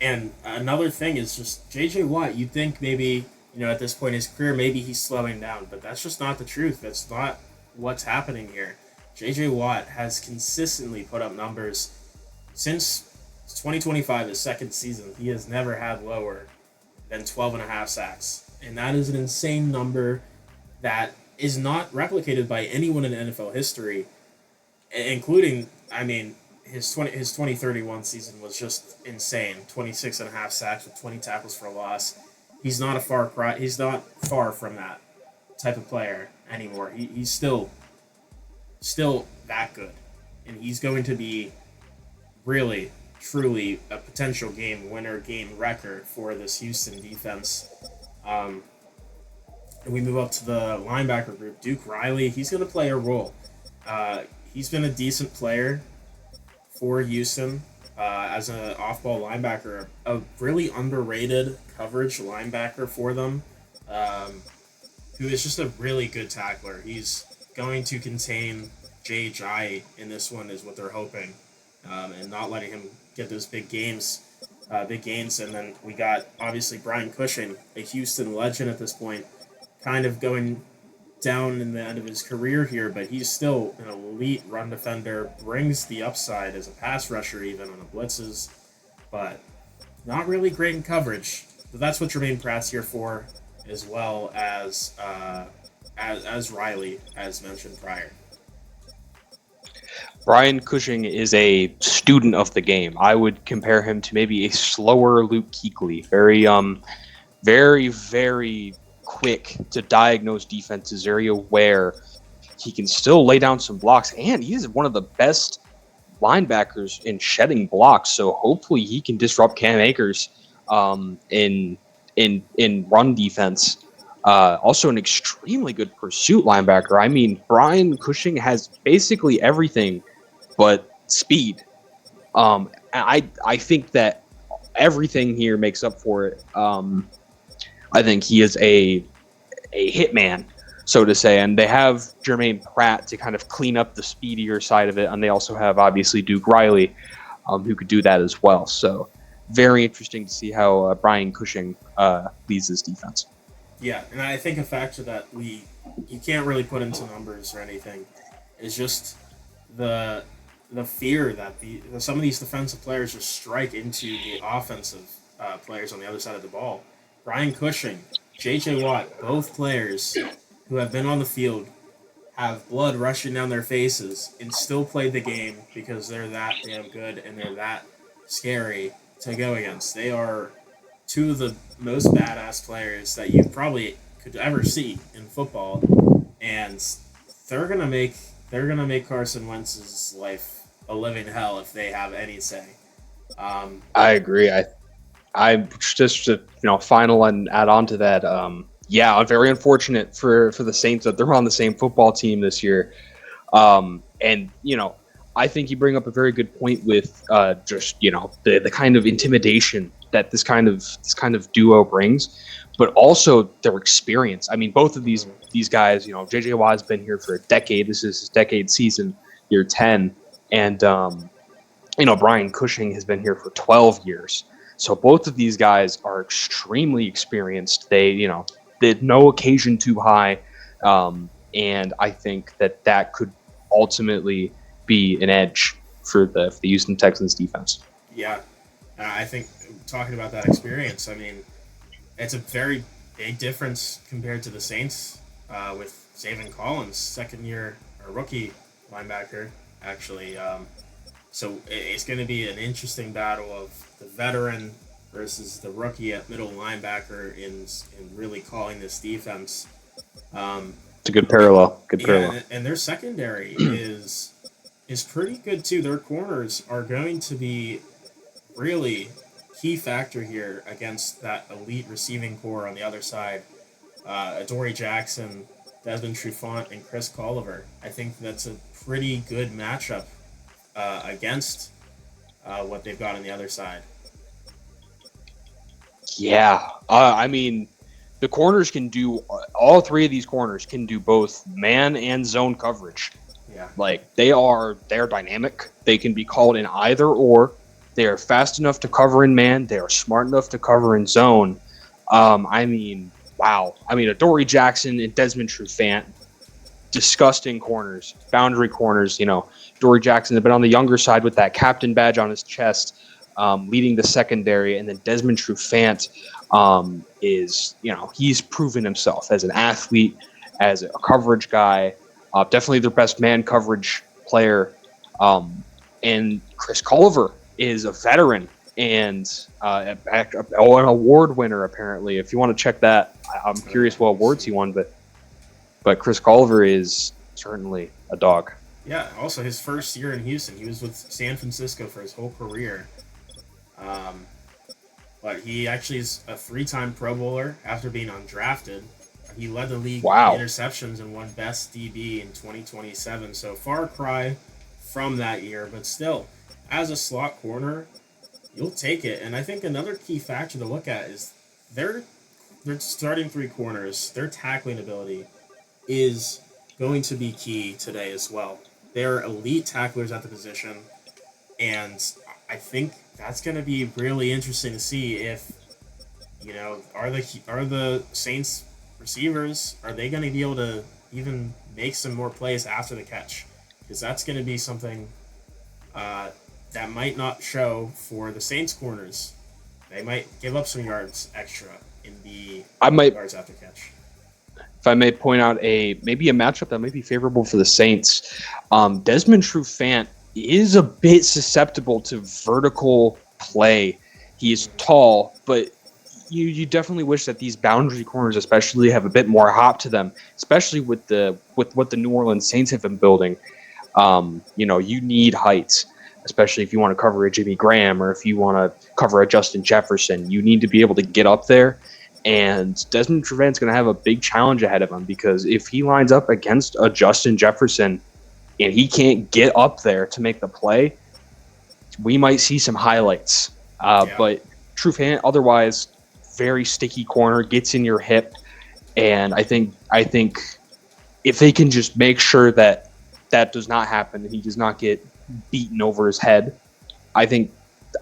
And another thing is just J.J. Watt, you'd think maybe, at this point in his career, maybe he's slowing down. But that's just not the truth. That's not what's happening here. J.J. Watt has consistently put up numbers since 2025, his second season. He has never had lower than 12.5 sacks. And that is an insane number that is not replicated by anyone in NFL history, including, his 2031 season was just insane. 26.5 sacks with 20 tackles for a loss. He's not far from that type of player anymore. He's still that good, and he's going to be really, truly a potential game winner, game wrecker for this Houston defense. And we move up to the linebacker group. Duke Riley, he's going to play a role. He's been a decent player for Houston as an off-ball linebacker, a really underrated coverage linebacker for them, who is just a really good tackler. He's going to contain Jay Jai in this one is what they're hoping, and not letting him get those big gains. And then we got, obviously, Brian Cushing, a Houston legend at this point, kind of going down in the end of his career here, but he's still an elite run defender, brings the upside as a pass rusher even on the blitzes, but not really great in coverage. But that's what Jermaine Pratt's here for, as well as Riley, as mentioned prior. Brian Cushing is a student of the game. I would compare him to maybe a slower Luke Kuechly. Very, very quick to diagnose defenses, very aware. He can still lay down some blocks, and he's one of the best linebackers in shedding blocks. So hopefully he can disrupt Cam Akers in run defense. Also an extremely good pursuit linebacker. Brian Cushing has basically everything but speed. I think that everything here makes up for it. I think he is a hitman, so to say, and they have Jermaine Pratt to kind of clean up the speedier side of it, and they also have obviously Duke Riley, who could do that as well. So very interesting to see how Brian Cushing leads this defense. Yeah, and I think a factor that you can't really put into numbers or anything is just the fear that some of these defensive players just strike into the offensive players on the other side of the ball. Brian Cushing, J.J. Watt, both players who have been on the field have blood rushing down their faces and still played the game because they're that damn good and they're that scary to go against. They are two of the most badass players that you probably could ever see in football, and they're gonna make Carson Wentz's life a living hell if they have any say. I agree. I just final and add on to that. Very unfortunate for the Saints that they're on the same football team this year. And I think you bring up a very good point with the kind of intimidation that this kind of duo brings, but also their experience. Both of these guys, JJ Watt has been here for a decade. This is his decade season. year 10, and Brian Cushing has been here for 12 years. So both of these guys are extremely experienced. They had no occasion too high, and I think that could ultimately be an edge for the Houston Texans defense. Yeah, I think talking about that experience, I mean, it's a very big difference compared to the Saints with Zaven Collins, second year or rookie linebacker, actually. So it's going to be an interesting battle of the veteran versus the rookie at middle linebacker in really calling this defense. It's a good parallel. Good parallel. And their secondary is pretty good too. Their corners are going to be really key factor here against that elite receiving core on the other side. Adoree Jackson, Desmond Trufant, and Chris Colliver. I think that's a pretty good matchup against what they've got on the other side. Yeah, I mean, the corners can do all three of these corners can do both man and zone coverage. Yeah, like they're dynamic. They can be called in either or. They are fast enough to cover in man. They are smart enough to cover in zone. I mean, wow. I mean, Adoree Jackson and Desmond Trufant, disgusting corners, boundary corners. Adoree Jackson has been on the younger side with that captain badge on his chest, leading the secondary, and then Desmond Trufant is, he's proven himself as an athlete, as a coverage guy, definitely their best man coverage player, and Chris Culliver is a veteran and an award winner, apparently. If you want to check that, I'm curious what awards he won, but Chris Culliver is certainly a dog. Yeah, also his first year in Houston, he was with San Francisco for his whole career. But he actually is a 3-time Pro Bowler after being undrafted. He led the league in interceptions and won Best DB in 2027. So far cry from that year, but still, as a slot corner, you'll take it. And I think another key factor to look at is their starting three corners, their tackling ability is going to be key today as well. They're elite tacklers at the position, and I think that's going to be really interesting to see if, are the Saints receivers, are they going to be able to even make some more plays after the catch? Because that's going to be something that might not show for the Saints corners. They might give up some yards extra in the yards after catch. If I may point out maybe a matchup that might be favorable for the Saints, Desmond Trufant is a bit susceptible to vertical play. He is tall, but you definitely wish that these boundary corners especially have a bit more hop to them, especially with what the New Orleans Saints have been building. You need height, especially if you want to cover a Jimmy Graham or if you want to cover a Justin Jefferson. You need to be able to get up there, and Desmond Trufant's going to have a big challenge ahead of him, because if he lines up against a Justin Jefferson and he can't get up there to make the play, we might see some highlights. But Trufant, otherwise, very sticky corner, gets in your hip, and I think if they can just make sure that does not happen, and he does not get beaten over his head, I think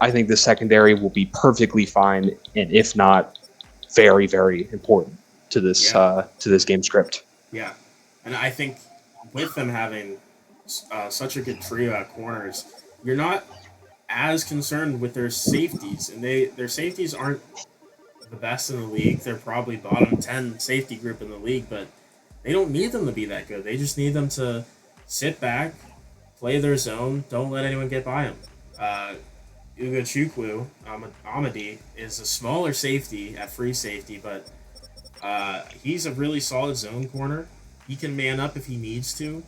the secondary will be perfectly fine, and if not, very, very important to this game script. Yeah, and I think with them having such a good trio at corners, you're not as concerned with their safeties, and their safeties aren't the best in the league. They're probably bottom 10 safety group in the league, but they don't need them to be that good. They just need them to sit back, play their zone, don't let anyone get by them. Ugochukwu, Amadi, is a smaller safety at free safety, but he's a really solid zone corner. He can man up if he needs to.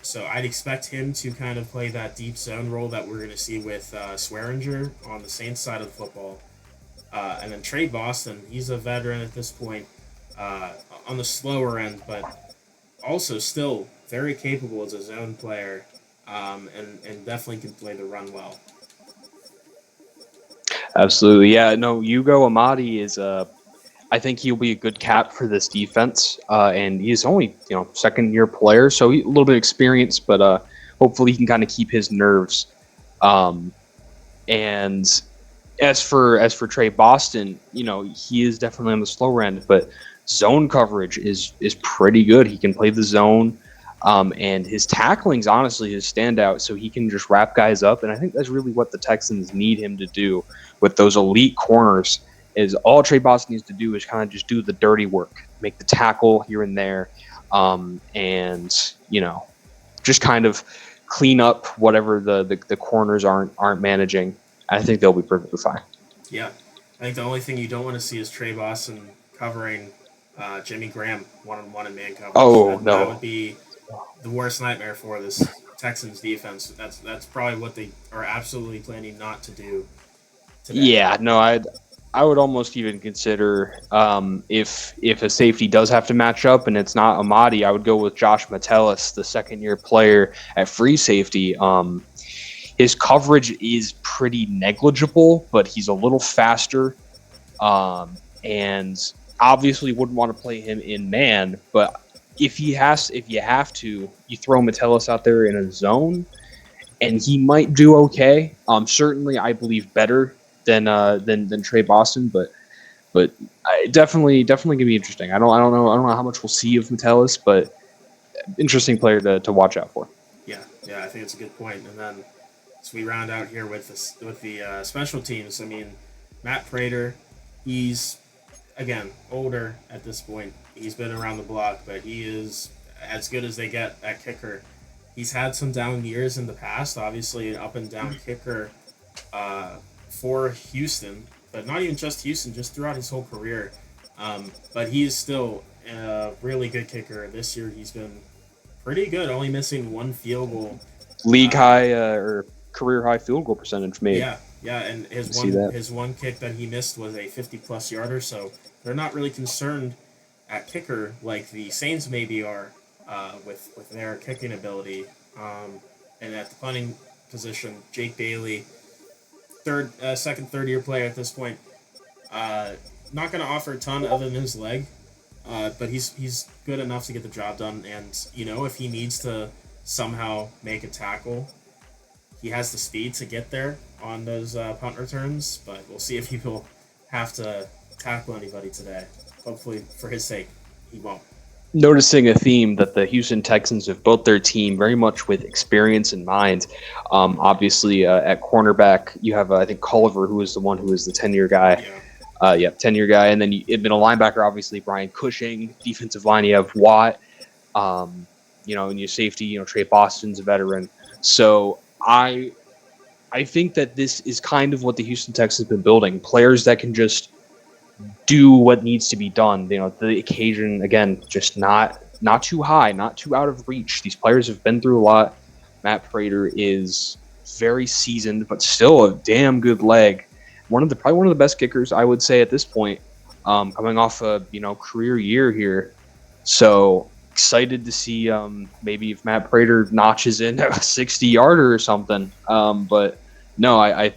So I'd expect him to kind of play that deep zone role that we're going to see with Swearinger on the Saints side of the football. And then Trey Boston, he's a veteran at this point on the slower end, but also still very capable as a zone player, and definitely can play the run well. Absolutely. Yeah, no, Ugo Amadi is I think he'll be a good cap for this defense, and he's only second year player, so a little bit experienced, but hopefully he can kind of keep his nerves. And as for Trey Boston, he is definitely on the slower end, but zone coverage is pretty good. He can play the zone, and his tackling's honestly his standout. So he can just wrap guys up, and I think that's really what the Texans need him to do with those elite corners. Is all Trey Boston needs to do is kind of just do the dirty work, make the tackle here and there, and just kind of clean up whatever the corners aren't managing. I think they'll be perfectly fine. Yeah, I think the only thing you don't want to see is Trey Boston covering Jimmy Graham one-on-one in man coverage. No, that would be the worst nightmare for this Texans defense. That's probably what they are absolutely planning not to do today. Yeah, no, I would almost even consider if a safety does have to match up and it's not Amadi, I would go with Josh Metellus, the second-year player at free safety. His coverage is pretty negligible, but he's a little faster, and obviously wouldn't want to play him in man. But if you have to, you throw Metellus out there in a zone, and he might do okay. Certainly, I believe better than Trey Boston, but definitely gonna be interesting. I don't know how much we'll see of Metellus, but interesting player to watch out for. Yeah, I think it's a good point. And then as we round out here with the special teams, I mean, Matt Prater, he's again older at this point. He's been around the block, but he is as good as they get at kicker. He's had some down years in the past, obviously an up and down kicker for Houston, but not even just Houston, just throughout his whole career. But he is still a really good kicker. This year he's been pretty good, only missing one field goal. League high or career high field goal percentage made. Yeah, and his one kick that he missed was a 50-plus yarder, so they're not really concerned at kicker like the Saints maybe are with their kicking ability. And at the punting position, Jake Bailey, second, third-year player at this point, not going to offer a ton other than his leg, but he's good enough to get the job done. And if he needs to somehow make a tackle, he has the speed to get there on those punt returns. But we'll see if he will have to tackle anybody today. Hopefully, for his sake, he won't. Noticing a theme that the Houston Texans have built their team very much with experience in mind. Obviously, at cornerback, you have, I think, Culliver, who is the one who is the 10-year guy. Yeah. 10-year guy. And then in middle linebacker, obviously, Brian Cushing. Defensive line, you have Watt. And your safety, Trey Boston's a veteran. So I think that this is kind of what the Houston Texans have been building. Players that can just do what needs to be done. The occasion, again, just not too high, not too out of reach. These players have been through a lot. Matt Prater is very seasoned, but still a damn good leg. Probably one of the best kickers, I would say, at this point, coming off a career year here. So excited to see maybe if Matt Prater notches in a 60-yarder or something. But no,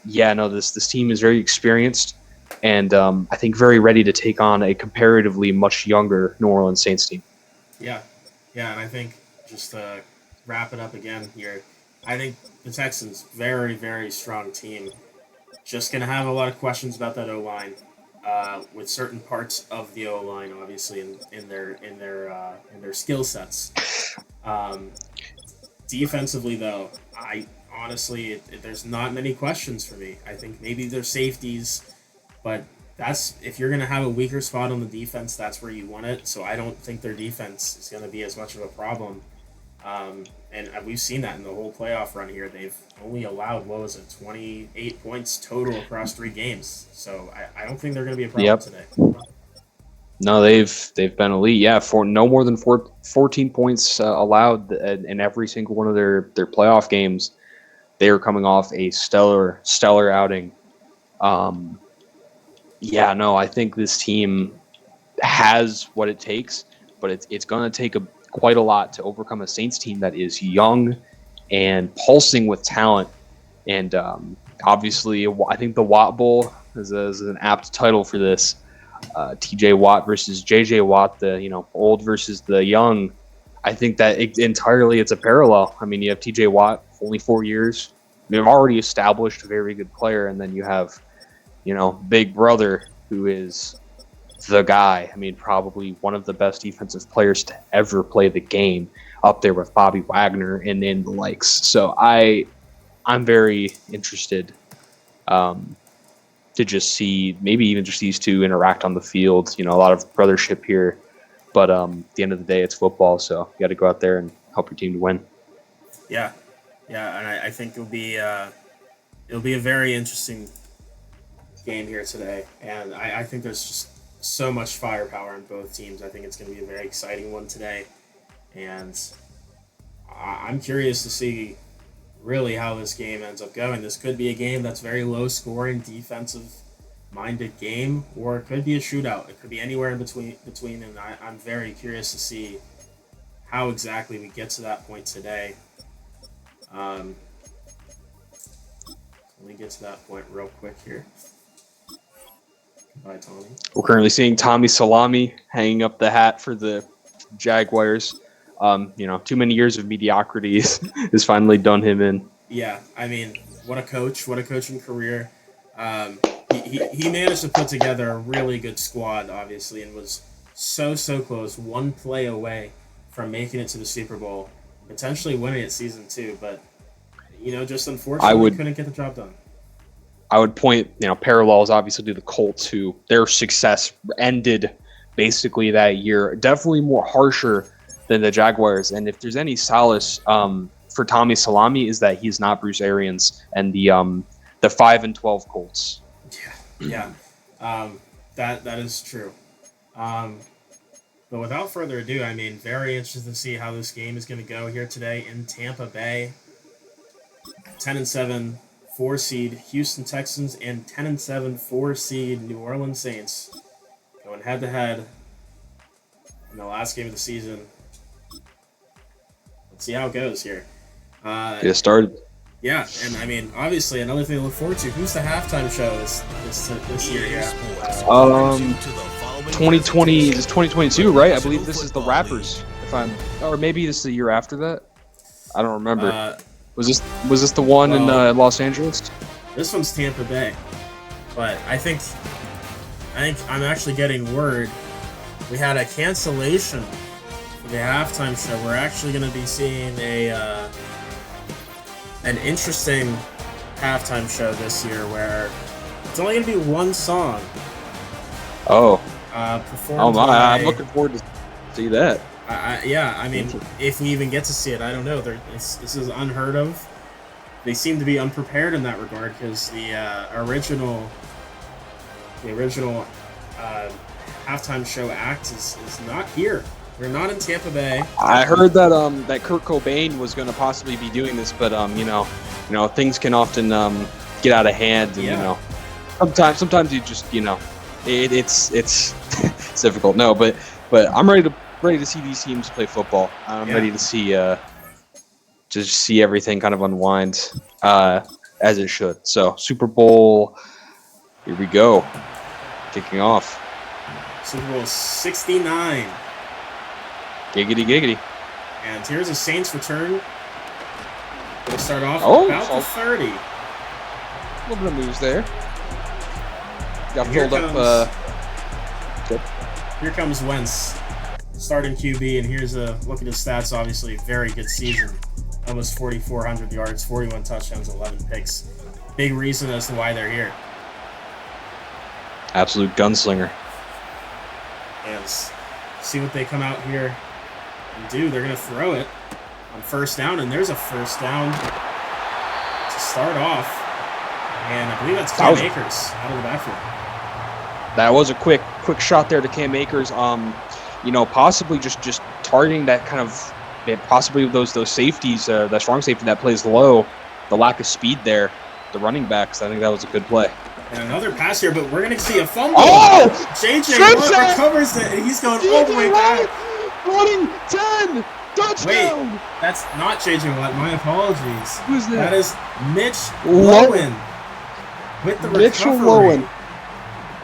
this team is very experienced. And I think very ready to take on a comparatively much younger New Orleans Saints team. Yeah, and I think just to wrap it up again here, I think the Texans, very, very strong team. Just going to have a lot of questions about that O-line with certain parts of the O-line, obviously, in their skill sets. Defensively, though, honestly, there's not many questions for me. I think maybe their safeties. But if you're going to have a weaker spot on the defense, that's where you want it. So I don't think their defense is going to be as much of a problem. And we've seen that in the whole playoff run here. They've only allowed, 28 points total across 3 games. So I don't think they're going to be a problem today. No, they've been elite. Yeah, for no more than 14 points allowed in every single one of their playoff games. They are coming off a stellar outing. I think this team has what it takes, but it's going to take quite a lot to overcome a Saints team that is young and pulsing with talent. And obviously, I think the Watt Bowl is an apt title for this. TJ Watt versus JJ Watt, the old versus the young. I think that entirely it's a parallel. I mean, you have T.J. Watt, only 4 years. They've already established a very good player, and then you have, Big Brother, who is the guy. I mean, probably one of the best defensive players to ever play the game, up there with Bobby Wagner and the likes. So I'm very interested to just see maybe even just these two interact on the field. A lot of brothership here, but at the end of the day, it's football, so you got to go out there and help your team to win. Yeah, and I think it'll be a very interesting game here today, and I think there's just so much firepower in both teams. I think it's going to be a very exciting one today, and I'm curious to see really how this game ends up going. This could be a game that's very low scoring, defensive minded game, or it could be a shootout. It could be anywhere in between, and I'm very curious to see how exactly we get to that point today. Let me get to that point real quick here. Goodbye, Tommy. We're currently seeing Tommy Salami hanging up the hat for the Jaguars. Too many years of mediocrity has finally done him in. Yeah, I mean, what a coaching career. He managed to put together a really good squad, obviously, and was so close, one play away from making it to the Super Bowl, potentially winning it season 2, but just unfortunately couldn't get the job done. I would point, parallels obviously to the Colts, who their success ended basically that year. Definitely more harsher than the Jaguars. And if there's any solace for Tommy Salami, is that he's not Bruce Arians and the 5-12 Colts. Yeah. That is true. But without further ado, I mean, very interested to see how this game is going to go here today in Tampa Bay. 10-7 4 seed Houston Texans and 10-7 4 seed New Orleans Saints going head to head in the last game of the season. Let's see how it goes here. Get started. Yeah, and I mean, obviously, another thing to look forward to. Who's the halftime show this year? Yeah. 2020 is 2022, right? I believe this is the Rappers. Or maybe this is the year after that. I don't remember. Was this the one in Los Angeles? This one's Tampa Bay, but I think I'm actually getting word we had a cancellation for the halftime show. We're actually going to be seeing an interesting halftime show this year where it's only going to be one song. Oh. Performed I'm looking forward to see that. I mean, if we even get to see it, I don't know. This is unheard of. They seem to be unprepared in that regard because the original halftime show act is not here. We're not in Tampa Bay. I heard that Kurt Cobain was going to possibly be doing this, but things can often get out of hand, and sometimes you just it's it's difficult. No, but I'm ready to see these teams play football. I'm ready to see see everything kind of unwind as it should. So Super Bowl, here we go, kicking off. Super Bowl 69. Giggity. And here's a Saints return. We'll start off about the 30. A little bit of moves there. Got pulled up. Here comes Wentz, starting QB, and here's a look at his stats. Obviously, very good season. Almost 4,400 yards, 41 touchdowns, 11 picks. Big reason as to why they're here. Absolute gunslinger. And see what they come out here and do. They're going to throw it on first down, and there's a first down to start off. And I believe that's Cam Akers out of the backfield. That was a quick shot there to Cam Akers. Possibly just targeting that kind of possibly those safeties, that strong safety that plays low, the lack of speed there, the running backs. I think that was a good play. And another pass here, but we're going to see a fumble. Oh! JJ Watt recovers it, and he's going all the way back. Running 10! Touchdown! Wait, that's not JJ Watt. My apologies. Who's that? That is Mitch Lowen with the recovery. Mitchell Lowen.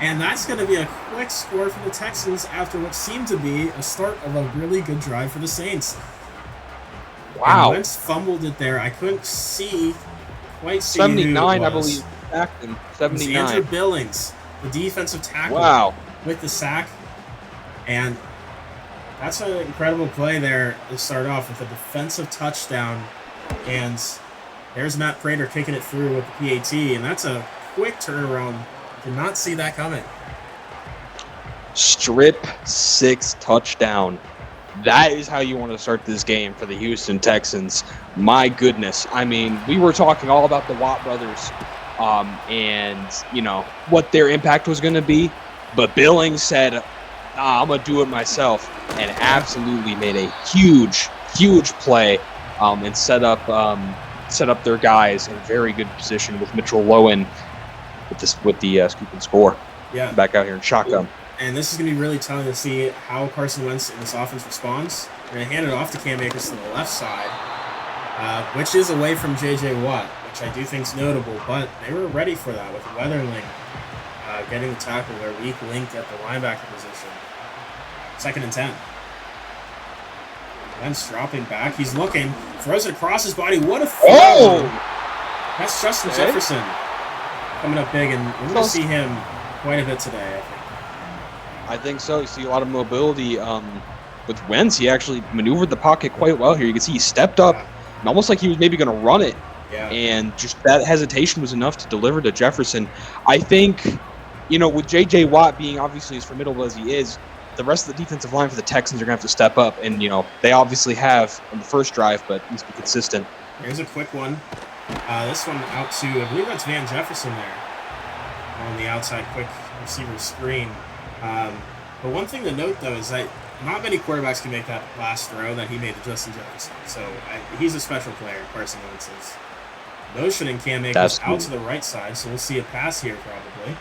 And that's going to be a quick score for the Texans after what seemed to be a start of a really good drive for the Saints. Wow. And Wentz fumbled it there. I couldn't quite see 79, who it I was. believe. Backed him. It was 79. Andrew Billings, the defensive tackle, Wow. with the sack. And that's an incredible play there to start off with a defensive touchdown. And there's Matt Prater kicking it through with the PAT. And that's a quick turnaround. Did not see that coming. Strip 6 touchdown. That is how you want to start this game for the Houston Texans. My goodness. I mean, we were talking all about the Watt brothers and, you know, what their impact was going to be. But Billings said, I'm going to do it myself, and absolutely made a huge, huge play and set up their guys in very good position with Mitchell Lowen with the scoop and score. Yeah. Back out here in shotgun. And this is going to be really telling to see how Carson Wentz in this offense responds. They're going to hand it off to Cam Akers to the left side, which is away from J.J. Watt, which I do think is notable. But they were ready for that with Weatherling getting the tackle, their weak link at the linebacker position. 2nd and 10. Wentz dropping back. He's looking. Throws it across his body. What a throw! Oh! That's Justin Jefferson coming up big, and we're going to see him quite a bit today, I think. I think so. You see a lot of mobility with Wentz. He actually maneuvered the pocket quite well here. You can see he stepped up, and almost like he was maybe going to run it. Yeah. And just that hesitation was enough to deliver to Jefferson. I think, you know, with J.J. Watt being obviously as formidable as he is, the rest of the defensive line for the Texans are going to have to step up. And, you know, they obviously have on the first drive, but needs to be consistent. Here's a quick one. This one out to, I believe that's Van Jefferson there on the outside quick receiver screen. But one thing to note, though, is that not many quarterbacks can make that last throw that he made to Justin Jefferson. So he's a special player, Carson Wentz is. Motioning Cam Akers out to the right side, so we'll see a pass here probably.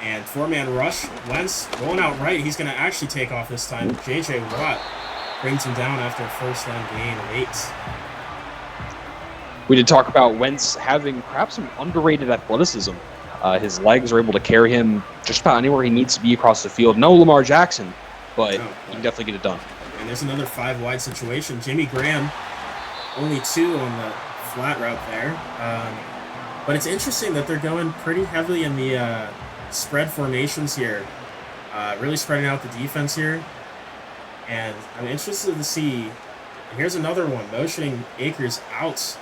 And 4-man rush. Wentz rolling out right. He's going to actually take off this time. J.J. Watt brings him down after a first down gain of 8. We did talk about Wentz having perhaps some underrated athleticism. His legs are able to carry him just about anywhere he needs to be across the field. No Lamar Jackson, but he can definitely get it done. And there's another 5-wide situation. Jimmy Graham, only 2 on the flat route there. But it's interesting that they're going pretty heavily in the spread formations here. Really spreading out the defense here. And I'm interested to see. Here's another one. Motioning Akers out.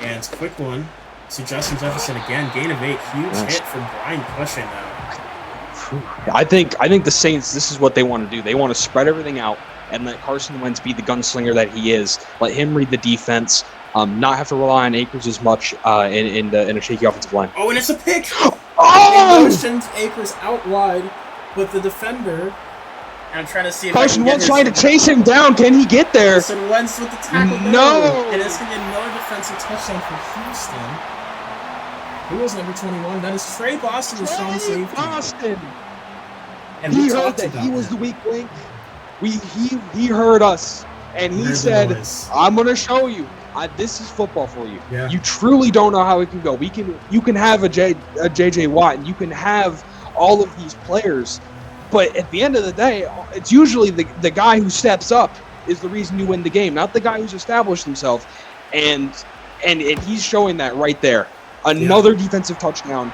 And it's a quick one. To Justin Jefferson again, gain of 8, huge hit from Brian Cushing now. I think the Saints, this is what they want to do. They want to spread everything out and let Carson Wentz be the gunslinger that he is. Let him read the defense, not have to rely on Akers as much in a shaky offensive line. Oh, and it's a pick! Oh! He motioned Akers out wide with the defender. And I'm trying to see if Carson Wentz trying to chase him down. Can he get there? Carson Wentz with the tackle. No! And it's going to be another defensive touchdown for Houston. Who was number 21? That is Trey Boston, the strong safety. Boston. And he heard that he was the weak link. He heard us, and he said, "I'm going to show you. This is football for you. Yeah. You truly don't know how it can go. You can have a J.J. Watt, and you can have all of these players, but at the end of the day, it's usually the guy who steps up is the reason you win the game, not the guy who's established himself, and he's showing that right there." Another defensive touchdown.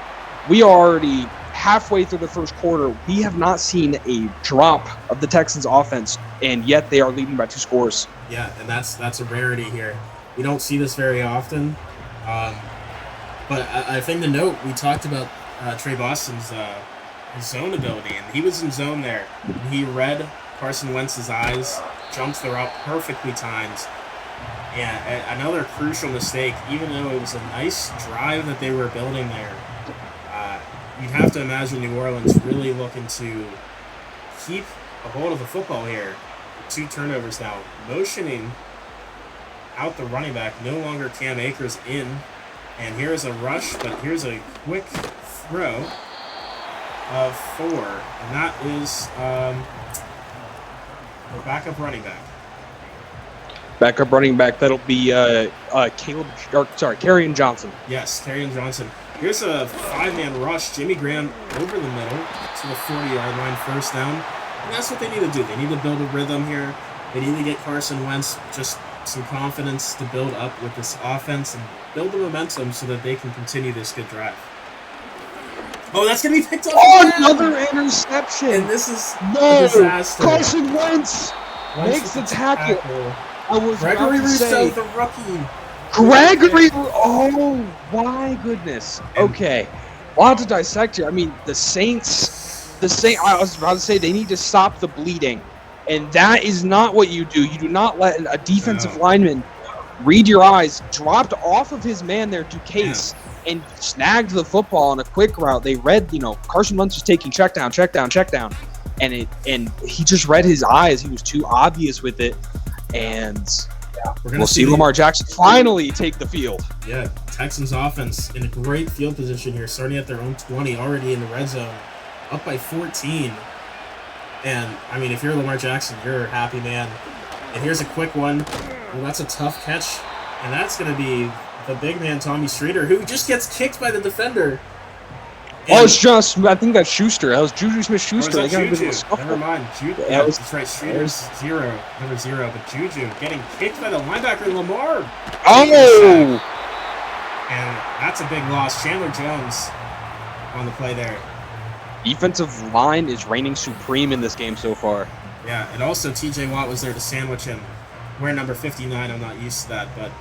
We are already halfway through the first quarter. We have not seen a drop of the Texans' offense, and yet they are leading by 2 scores. Yeah, and that's a rarity here. We don't see this very often. But I think the note, we talked about Trey Boston's his zone ability, and he was in zone there. He read Carson Wentz's eyes, jumped the route perfectly timed. Yeah, another crucial mistake, even though it was a nice drive that they were building there. You'd have to imagine New Orleans really looking to keep a hold of the football here. 2 turnovers now. Motioning out the running back, no longer Cam Akers in. And here's a rush, but here's a quick throw of 4. And that is the backup running back. Backup running back, that'll be Kerryon Johnson. Yes, Kerryon Johnson. Here's a 5-man rush. Jimmy Graham over the middle to the 40-yard line, first down. And that's what they need to do. They need to build a rhythm here. They need to get Carson Wentz just some confidence to build up with this offense and build the momentum so that they can continue this good drive. Oh, that's going to be picked up. Oh, another interception. And this is a disaster. Carson Wentz makes the tackle. I was Gregory about to say, Rousseau, the rookie. Gregory, oh my goodness. Okay, a lot to dissect here. I mean, the Saints. I was about to say they need to stop the bleeding, and that is not what you do. You do not let a defensive lineman read your eyes, dropped off of his man there to Case, and snagged the football on a quick route. They read, Carson Wentz was taking check down, and he just read his eyes. He was too obvious with it, and we'll see Lamar Jackson finally take the field. Yeah, Texans offense in a great field position here, starting at their own 20, already in the red zone, up by 14. And, I mean, if you're Lamar Jackson, you're a happy man. And here's a quick one. Well, that's a tough catch. And that's going to be the big man, Tommy Streeter, who just gets kicked by the defender. And it's just, I think that's Schuster. That was Juju Smith-Schuster. Never mind. That's right. Streeter's number 0. But Juju getting kicked by the linebacker, Lamar. Oh! And that's a big loss. Chandler Jones on the play there. Defensive line is reigning supreme in this game so far. Yeah, and also T.J. Watt was there to sandwich him. Wearing number 59, I'm not used to that, but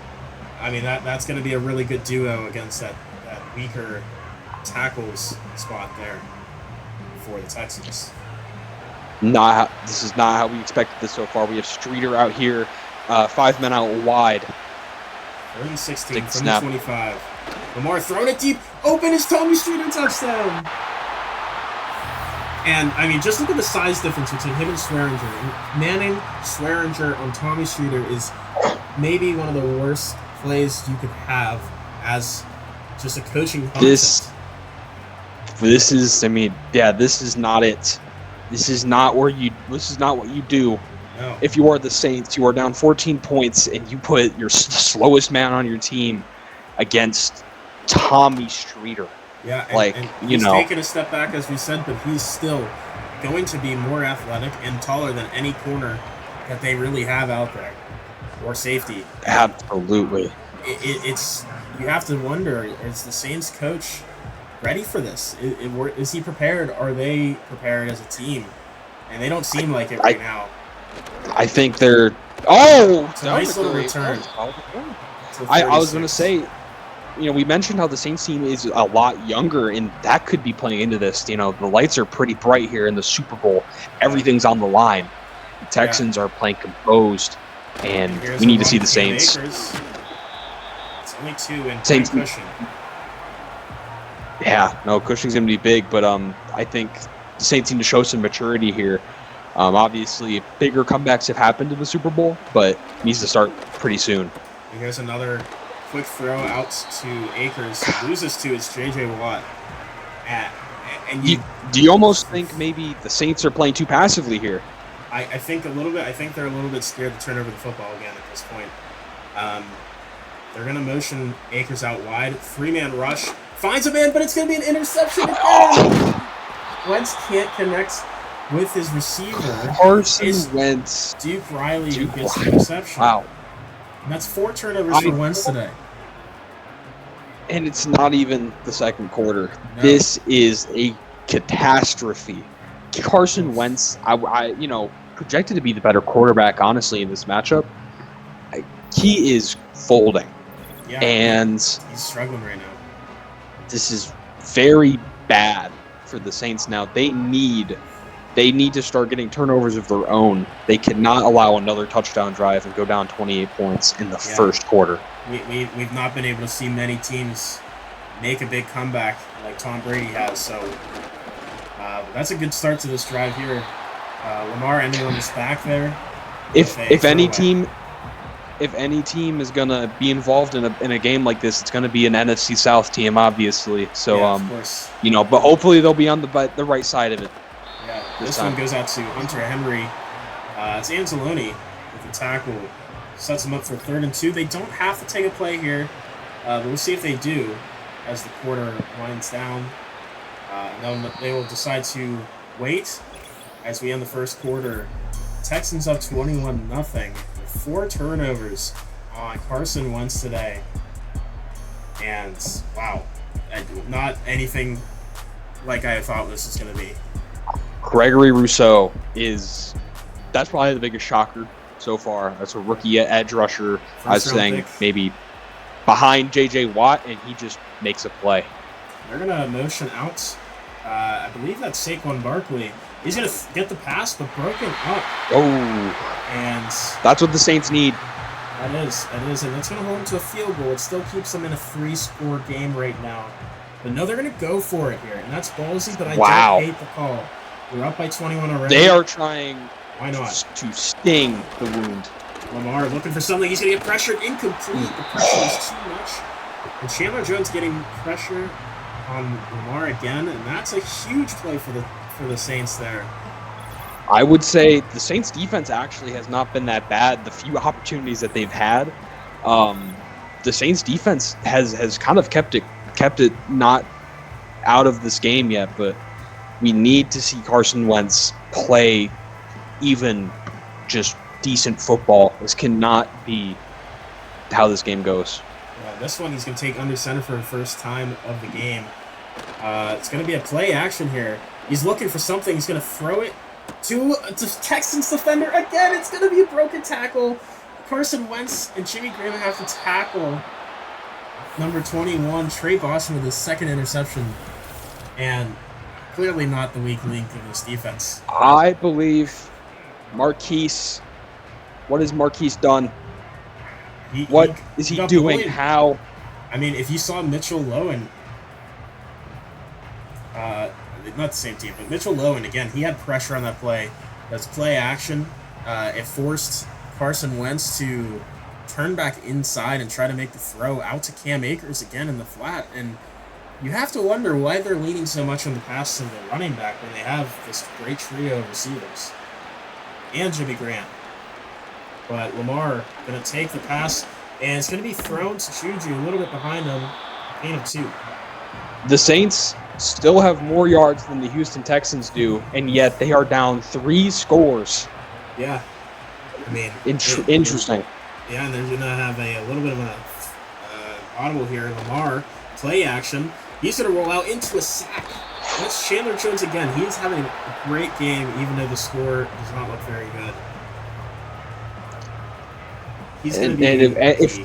I mean that's going to be a really good duo against that weaker tackles spot there for the Texans. This is not how we expected this so far. We have Streeter out here, 5 men out wide. 3rd and 16 from the 25. Lamar throwing it deep. Open is Tommy Streeter, touchdown. And, I mean, just look at the size difference between him and Swearinger. Manning Swearinger on Tommy Streeter is maybe one of the worst plays you could have as just a coaching concept. This is not it. This is not what you do. No. If you are the Saints, you are down 14 points and you put your slowest man on your team against Tommy Streeter. Yeah, and he's taken a step back, as we said, but he's still going to be more athletic and taller than any corner that they really have out there, or safety. Absolutely. It's you have to wonder, is the Saints coach ready for this? Is he prepared? Are they prepared as a team? And they don't seem like it right now. I think they're... Oh! It's a nice little return. I was going to say... we mentioned how the Saints team is a lot younger, and that could be playing into this. The lights are pretty bright here in the Super Bowl. Everything's on the line. The Texans are playing composed, and we need to see the Saints. It's only 2 in Saints. Cushing. Yeah, no, Cushing's going to be big, but I think the Saints need to show some maturity here. Obviously, bigger comebacks have happened in the Super Bowl, but it needs to start pretty soon. And here's another quick throw out to Akers. Loses to is J.J. Watt. Do you almost think maybe the Saints are playing too passively here? I think a little bit. I think they're a little bit scared to turn over the football again at this point. They're going to motion Akers out wide. 3-man rush. Finds a man, but it's going to be an interception again. Wentz can't connect with his receiver. Carson Wentz. Duke Riley who gets the interception. Wow. And that's 4 turnovers for Wentz today. And it's not even the second quarter. No. This is a catastrophe. Carson Wentz, I projected to be the better quarterback, honestly, in this matchup. He is folding. Yeah, and he's struggling right now. This is very bad for the Saints now. They need to start getting turnovers of their own. They cannot allow another touchdown drive and go down 28 points in the first quarter. We've not been able to see many teams make a big comeback like Tom Brady has. So that's a good start to this drive here. Lamar ending on his back there. If any team is gonna be involved in a game like this, it's gonna be an NFC South team, obviously. So of course. But hopefully they'll be on the right side of it. Yeah, this one goes out to Hunter Henry. It's Anzalone with the tackle. Sets them up for 3rd and 2. They don't have to take a play here, but we'll see if they do. as the quarter winds down. And then they will decide to wait as we end the first quarter. Texans up 21-0 with 4 turnovers on Carson Wentz today. And wow, not anything like I thought this was going to be. Gregory Rousseau that's probably the biggest shocker so far. That's a rookie edge rusher. I was saying maybe behind J.J. Watt, and he just makes a play. They're going to motion out. I believe that's Saquon Barkley. He's going to get the pass, but broken up. Oh. And that's what the Saints need. It is. And it's going to hold them to a field goal. It still keeps them in a 3-score game right now. But no, they're going to go for it here. And that's ballsy, but I don't hate the call. We're up by 21 already. They are trying Why not? To sting the wound. Lamar looking for something. He's going to get pressured. Incomplete. The pressure is too much. And Chandler Jones getting pressure on Lamar again. And that's a huge play for the Saints there. I would say the Saints defense actually has not been that bad. The few opportunities that they've had, the Saints defense has kind of kept it not out of this game yet, but we need to see Carson Wentz play even just decent football. This cannot be how this game goes. Yeah, this one he's going to take under center for the first time of the game. It's going to be a play action here. He's looking for something. He's going to throw it to Texans defender. Again, it's going to be a broken tackle. Carson Wentz and Jimmy Graham have to tackle number 21, Trey Boston, with his second interception. And clearly not the weak link of this defense. I believe Marquise. What has Marquise done? What is he doing? Bullied. How? I mean, if you saw Mitchell Lowen, not the same team, but Mitchell Lowen, again, he had pressure on that play. That's play action. It forced Carson Wentz to turn back inside and try to make the throw out to Cam Akers again in the flat. And you have to wonder why they're leaning so much on the pass to the running back when they have this great trio of receivers and Jimmy Graham. But Lamar going to take the pass, and it's going to be thrown to Juju a little bit behind him, gain of 2. The Saints still have more yards than the Houston Texans do, and yet they are down 3 scores. Yeah. I mean, interesting. Yeah, and they're going to have a little bit of an audible here. Lamar, play action. He's going to roll out into a sack. That's Chandler Jones again. He's having a great game, even though the score does not look very good. He's going to be if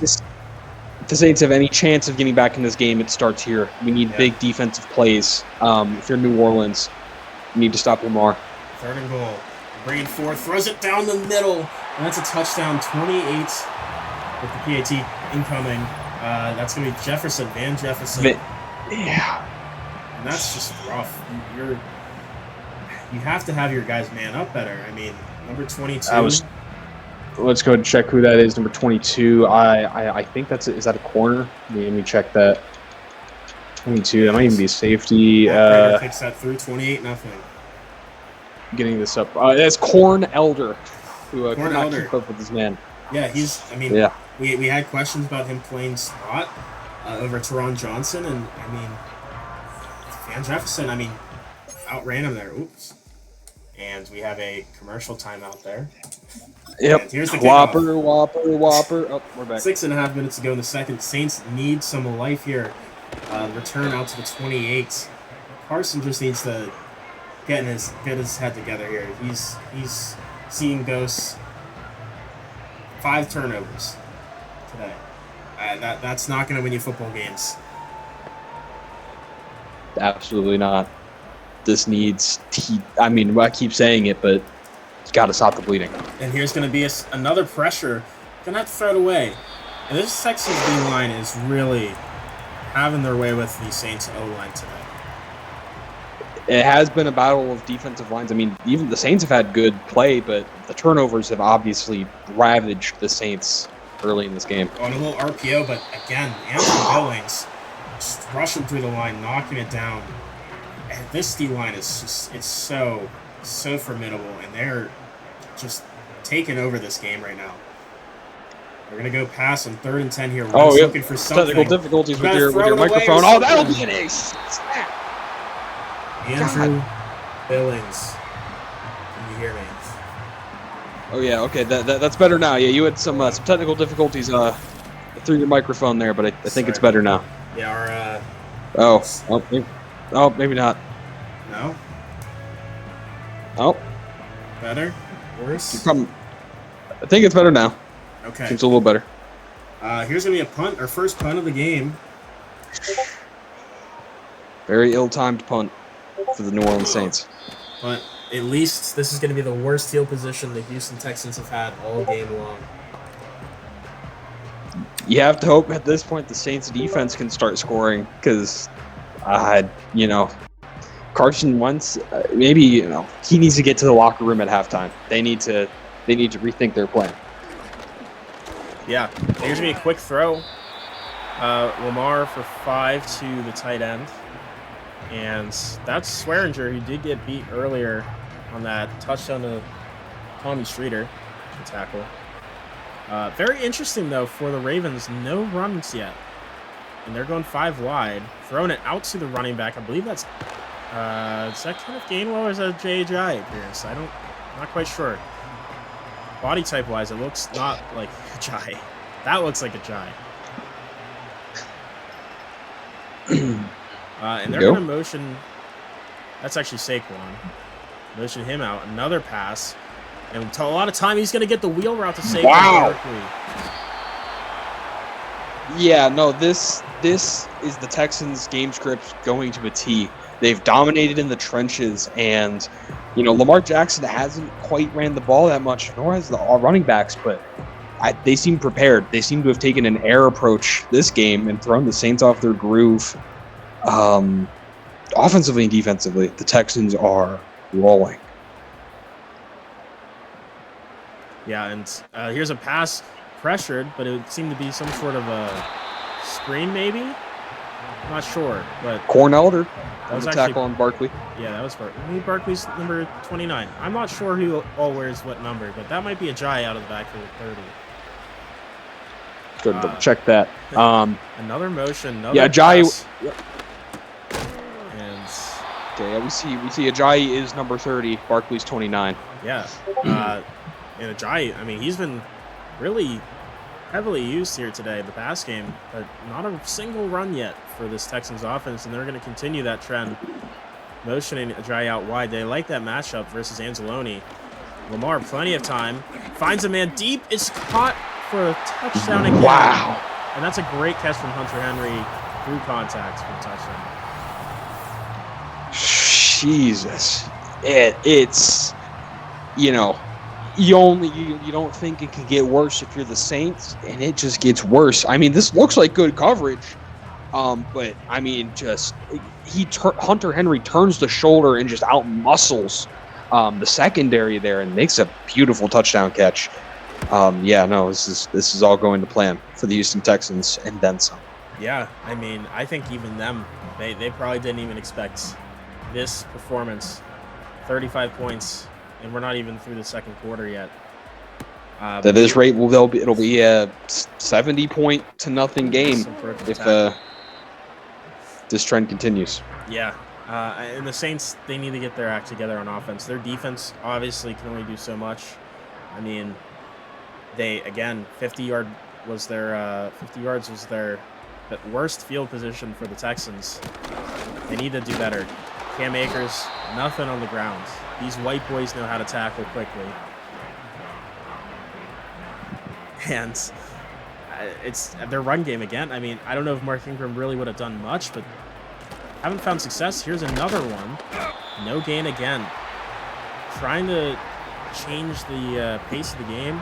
the Saints have any chance of getting back in this game, it starts here. We need big defensive plays. If you're New Orleans, you need to stop Lamar. 3rd and goal. Bringing forth, throws it down the middle, and that's a touchdown. 28 with the PAT incoming. That's going to be Jefferson, Van Jefferson. Yeah. And that's just rough. You have to have your guys man up better. I mean, number 22. Let's go and check who that is. Number 22. I think is that a corner? Let me check that. 22. That might even be a safety. Takes that through 28-0. Getting this up. That's Corn Elder, who Corn cannot Elder. keep up with this man. Yeah, we had questions about him playing spot over Teron Johnson, and I mean, Van Jefferson, outran him there. Oops. And we have a commercial timeout there. Yep. And here's the Whopper. Oh, we're back. 6.5 minutes to go in the second. Saints need some life here. Return out to the 28. Carson just needs to get his head together here. He's seeing ghosts. 5 turnovers today. That's not going to win you football games. Absolutely not. This needs. I keep saying it, but you got to stop the bleeding. And here's going to be another pressure. Gonna have to throw it away. And this Texans D line is really having their way with the Saints O line today. It has been a battle of defensive lines. Even the Saints have had good play, but the turnovers have obviously ravaged the Saints early in this game. On a little RPO, but again, Anthony Billings just rushing through the line, knocking it down. And this D line is it's so formidable, and they're just taking over this game right now. They're gonna go pass on 3rd and 10 here. Oh, Russ yeah. looking for something. Technical difficulties with Gotta your throw it away microphone. or Oh, that'll something. be an ace. Snap. Andrew Billings. Can you hear me? Oh yeah, okay, that's better now. Yeah, you had some technical difficulties through your microphone there, but I think it's better now. Yeah, Maybe not. No? Oh, Better? Worse? I think it's better now. Okay. Seems a little better. Here's gonna be a punt, our first punt of the game. Very ill-timed punt for the New Orleans Saints. But at least this is gonna be the worst field position the Houston Texans have had all game long. You have to hope at this point the Saints defense can start scoring because, Carson Wentz, maybe he needs to get to the locker room at halftime. They need to rethink their plan. Yeah, here's gonna be a quick throw. Lamar for 5 to the tight end, and that's Swearinger, who did get beat earlier on that touchdown to Tommy Streeter, the tackle. Very interesting though for the Ravens, no runs yet, and they're going 5 wide, throwing it out to the running back. I believe that's is that Kenneth Gainwell or is that J.J. appearance? Not quite sure. Body type wise, it looks not like a Jai. That looks like a Jai. And they're going to motion. That's actually Saquon. Motion him out. Another pass. And a lot of time, he's going to get the wheel route to Saquon. Wow. Yeah, no, this is the Texans' game script going to a T. They've dominated in the trenches, and Lamar Jackson hasn't quite ran the ball that much, nor has the running backs, but they seem prepared. They seem to have taken an air approach this game and thrown the Saints off their groove. Offensively and defensively, the Texans are rolling. Yeah, and here's a pass pressured, but it seemed to be some sort of a screen, maybe? I'm not sure, but Cornelder that was the tackle on Barkley. Yeah, that was Barkley. Maybe Barkley's number 29. I'm not sure who all wears what number, but that might be a Jai out of the back for the 30. Good, double check that. Another motion. Yeah, Jai. And okay, we see Ajayi is number 30. Barkley's 29. Yeah, and Ajayi, I mean, he's been really heavily used here today in the pass game, but not a single run yet for this Texans offense, and they're going to continue that trend, motioning Ajayi out wide. They like that matchup versus Anzalone. Lamar, plenty of time, finds a man deep. It's caught for a touchdown again. Wow. And that's a great catch from Hunter Henry through contact for a touchdown. Jesus. It's you don't think it could get worse if you're the Saints, and it just gets worse. I mean, this looks like good coverage, but I mean, Hunter Henry turns the shoulder and just out muscles the secondary there and makes a beautiful touchdown catch. This is all going to plan for the Houston Texans and then some. Yeah, I mean, I think even them, they probably didn't even expect this performance. 35 points, and we're not even through the second quarter yet. At this rate, it'll be a 70-0 game if this trend continues. Yeah, and the Saints, they need to get their act together on offense. Their defense obviously can only do so much. I mean, 50 yards was their worst field position for the Texans. They need to do better. Cam Akers, nothing on the ground. These white boys know how to tackle quickly. And it's their run game again. I mean, I don't know if Mark Ingram really would have done much, but haven't found success. Here's another one. No gain again. Trying to change the pace of the game.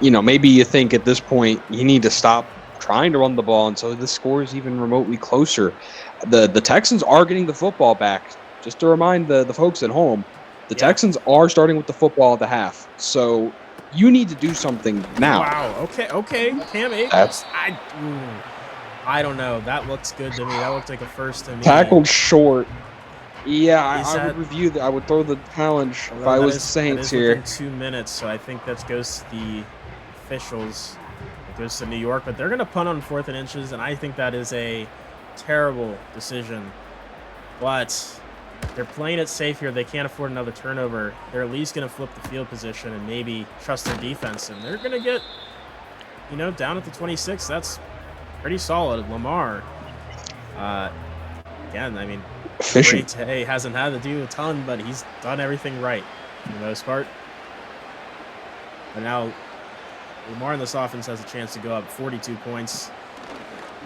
Maybe you think at this point you need to stop trying to run the ball until the score is even remotely closer. The Texans are getting the football back. Just to remind the folks at home, the Texans are starting with the football at the half. So you need to do something now. Wow. Okay. Cam Akers. I don't know. That looks good to me. That looked like a first to me. Tackled short. Yeah, Is I that- would review that. I would throw the challenge if Although I that was is- the Saints that is here. within 2 minutes, so I think that goes to the officials. It goes to New York, but they're going to punt on 4th and inches, and I think that is a terrible decision. But they're playing it safe here. They can't afford another turnover. They're at least going to flip the field position and maybe trust their defense, and they're going to get, down at the 26. That's pretty solid. Lamar, again, I mean, Efficient. Ray hasn't had to do a ton, but he's done everything right for the most part. But now Lamar in this offense has a chance to go up 42 points.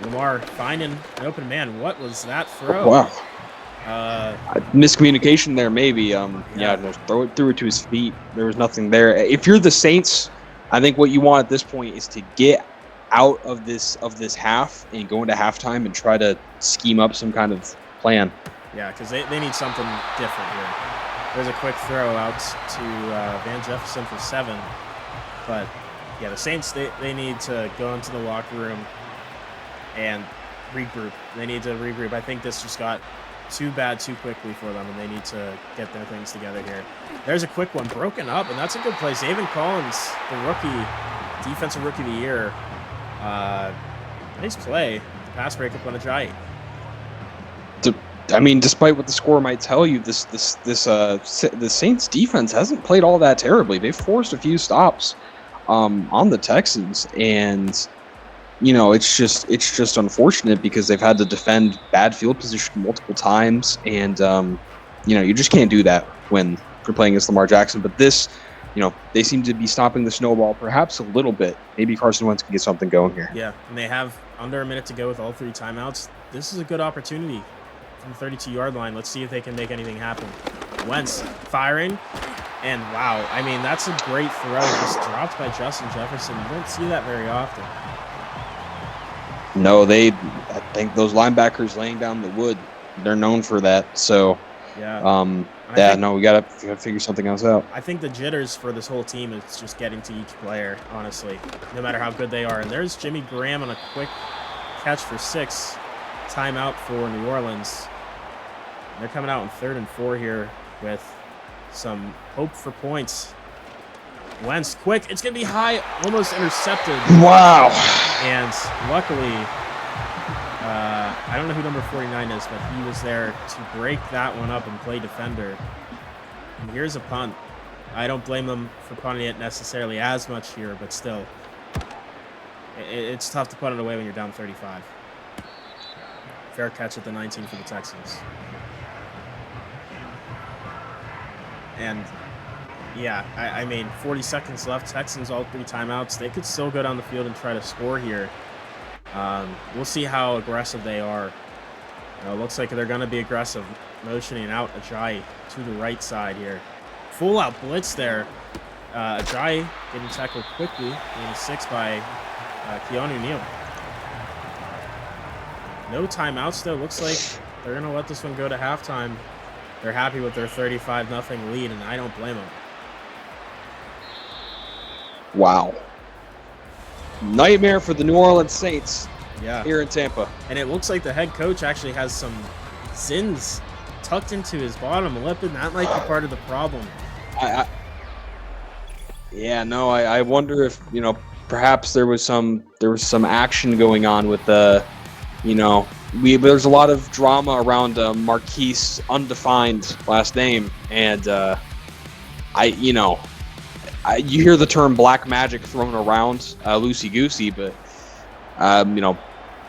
Lamar finding an open man. What was that throw? Wow. Miscommunication there, maybe. Yeah. No, threw it to his feet. There was nothing there. If you're the Saints, I think what you want at this point is to get out of this half and go into halftime and try to scheme up some kind of plan. Yeah, because they need something different here. There's a quick throw out to Van Jefferson for 7. But, yeah, the Saints, they need to go into the locker room and regroup. They need to regroup. I think this just got too bad too quickly for them, and they need to get their things together here. There's a quick one broken up, and that's a good play. Zaven Collins, the rookie, defensive rookie of the year. Nice play. The pass breakup on Ajayi. I mean, despite what the score might tell you, the Saints defense hasn't played all that terribly. They've forced a few stops on the Texans, and it's just unfortunate because they've had to defend bad field position multiple times, and you just can't do that when you're playing against Lamar Jackson. But this, they seem to be stopping the snowball perhaps a little bit. Maybe Carson Wentz can get something going here. Yeah, and they have under a minute to go with all 3 timeouts. This is a good opportunity from the 32-yard line. Let's see if they can make anything happen. Wentz firing, and wow, I mean, that's a great throw. Just dropped by Justin Jefferson. You don't see that very often. No, I think those linebackers laying down the wood, they're known for that. So, yeah, we gotta figure something else out. I think the jitters for this whole team is just getting to each player, honestly, no matter how good they are. And there's Jimmy Graham on a quick catch for 6. Timeout for New Orleans. They're coming out in 3rd and 4 here with some hope for points. Wentz, quick. It's going to be high, almost intercepted. Wow. And luckily, I don't know who number 49 is, but he was there to break that one up and play defender. And here's a punt. I don't blame them for punting it necessarily as much here, but still. It's tough to put it away when you're down 35. Fair catch at the 19 for the Texans. And, yeah, I mean, 40 seconds left. Texans all 3 timeouts. They could still go down the field and try to score here. We'll see how aggressive they are. It looks like they're going to be aggressive, motioning out Ajayi to the right side here. Full-out blitz there. Ajayi getting tackled quickly. Getting a 6 by Keanu Neal. No timeouts, though. Looks like they're going to let this one go to halftime. They're happy with their 35-0 lead, and I don't blame them. Wow. Nightmare for the New Orleans Saints here in Tampa. And it looks like the head coach actually has some zins tucked into his bottom lip, and that might be part of the problem. I wonder if, perhaps there was some action going on with the, there's a lot of drama around Marquise undefined last name, and you hear the term black magic thrown around loosey-goosey, but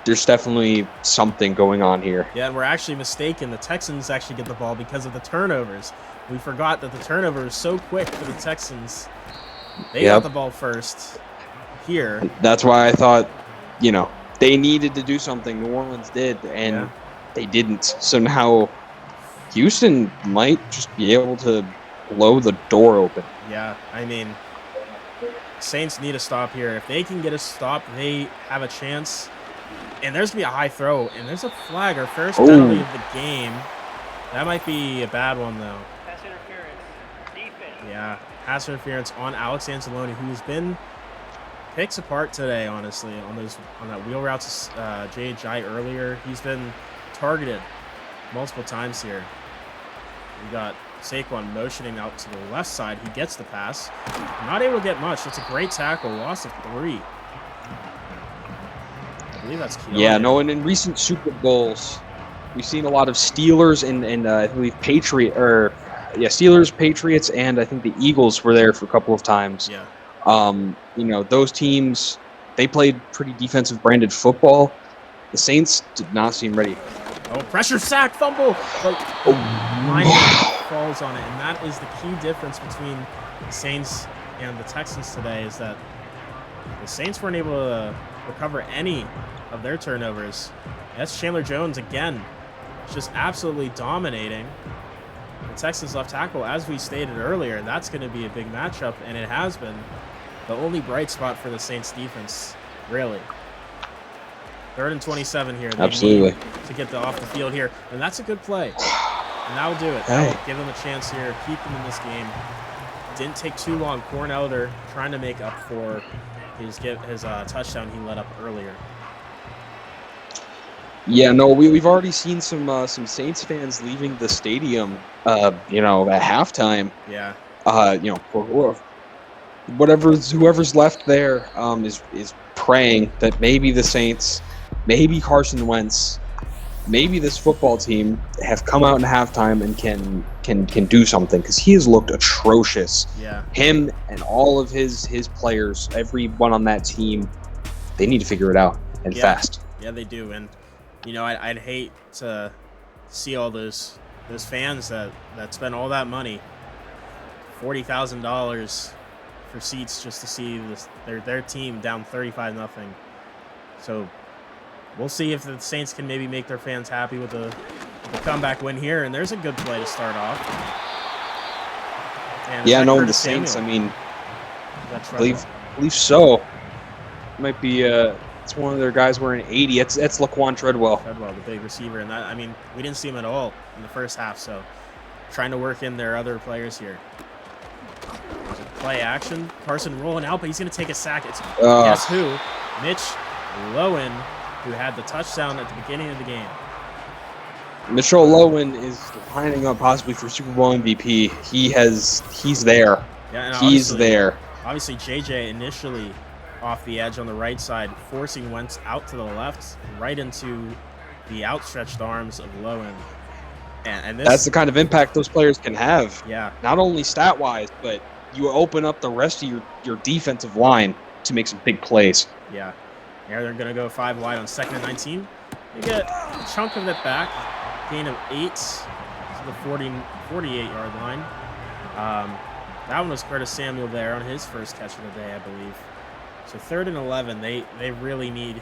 there's definitely something going on here. Yeah, and we're actually mistaken. The Texans actually get the ball because of the turnovers. We forgot that the turnover is so quick for the Texans. They got the ball first here. That's why I thought, they needed to do something. New Orleans did, and they didn't. So now Houston might just be able to blow the door open. Yeah, I mean, Saints need a stop here. If they can get a stop, they have a chance. And there's going to be a high throw, and there's a flag, our first penalty of the game. That might be a bad one, though. Pass interference. Defense. Yeah, pass interference on Alex Anzalone, who's been picks apart today, honestly, on that wheel route to J.J. earlier. He's been targeted multiple times here. We got Saquon motioning out to the left side. He gets the pass. Not able to get much. That's a great tackle. Loss of 3. I believe that's Keon. Yeah, no, and in recent Super Bowls, we've seen a lot of Steelers and I believe Steelers, Patriots, and I think the Eagles were there for a couple of times. Yeah. Those teams, they played pretty defensive branded football. The Saints did not seem ready. Oh, pressure sack, fumble. But lineman falls on it, and that is the key difference between the Saints and the Texans today is that the Saints weren't able to recover any of their turnovers. That's Chandler Jones again, just absolutely dominating the Texans left tackle. As we stated earlier, that's going to be a big matchup, and it has been the only bright spot for the Saints defense, really. 3rd and 27 here. They Absolutely. need to get off the field here, and that's a good play. And that will do it. That will give them a chance here, keep them in this game. Didn't take too long. Corn Elder trying to make up for his touchdown he let up earlier. Yeah, no, we've already seen some Saints fans leaving the stadium, at halftime. Yeah. Whoever's left there is praying that maybe the Saints, maybe Carson Wentz, maybe this football team have come out in halftime and can do something, because he has looked atrocious. Yeah. Him and all of his players, everyone on that team, they need to figure it out and fast. Yeah, they do. And I'd hate to see all those fans that spend all that money, $40,000 for seats just to see their team down 35-0. So we'll see if the Saints can maybe make their fans happy with the comeback win here. And there's a good play to start off. And the Saints, I believe so. Might be it's one of their guys wearing 80. It's Laquan Treadwell. Treadwell, the big receiver. And we didn't see him at all in the first half, so trying to work in their other players here. There's a play action. Carson rolling out, but he's going to take a sack. It's guess who? Mitch Lowen, who had the touchdown at the beginning of the game. Mitchell Lowen is lining up possibly for Super Bowl MVP. He's there. Yeah, and he's there. Obviously, JJ initially off the edge on the right side, forcing Wentz out to the left, right into the outstretched arms of Lowen. And that's the kind of impact those players can have. Yeah. Not only stat-wise, but you open up the rest of your defensive line to make some big plays. Yeah. Here they're going to go 5 wide on 2nd and 19. They get a chunk of it back. Gain of 8 to the 48-yard line. That one was Curtis Samuel there on his first catch of the day, I believe. So 3rd and 11, they really need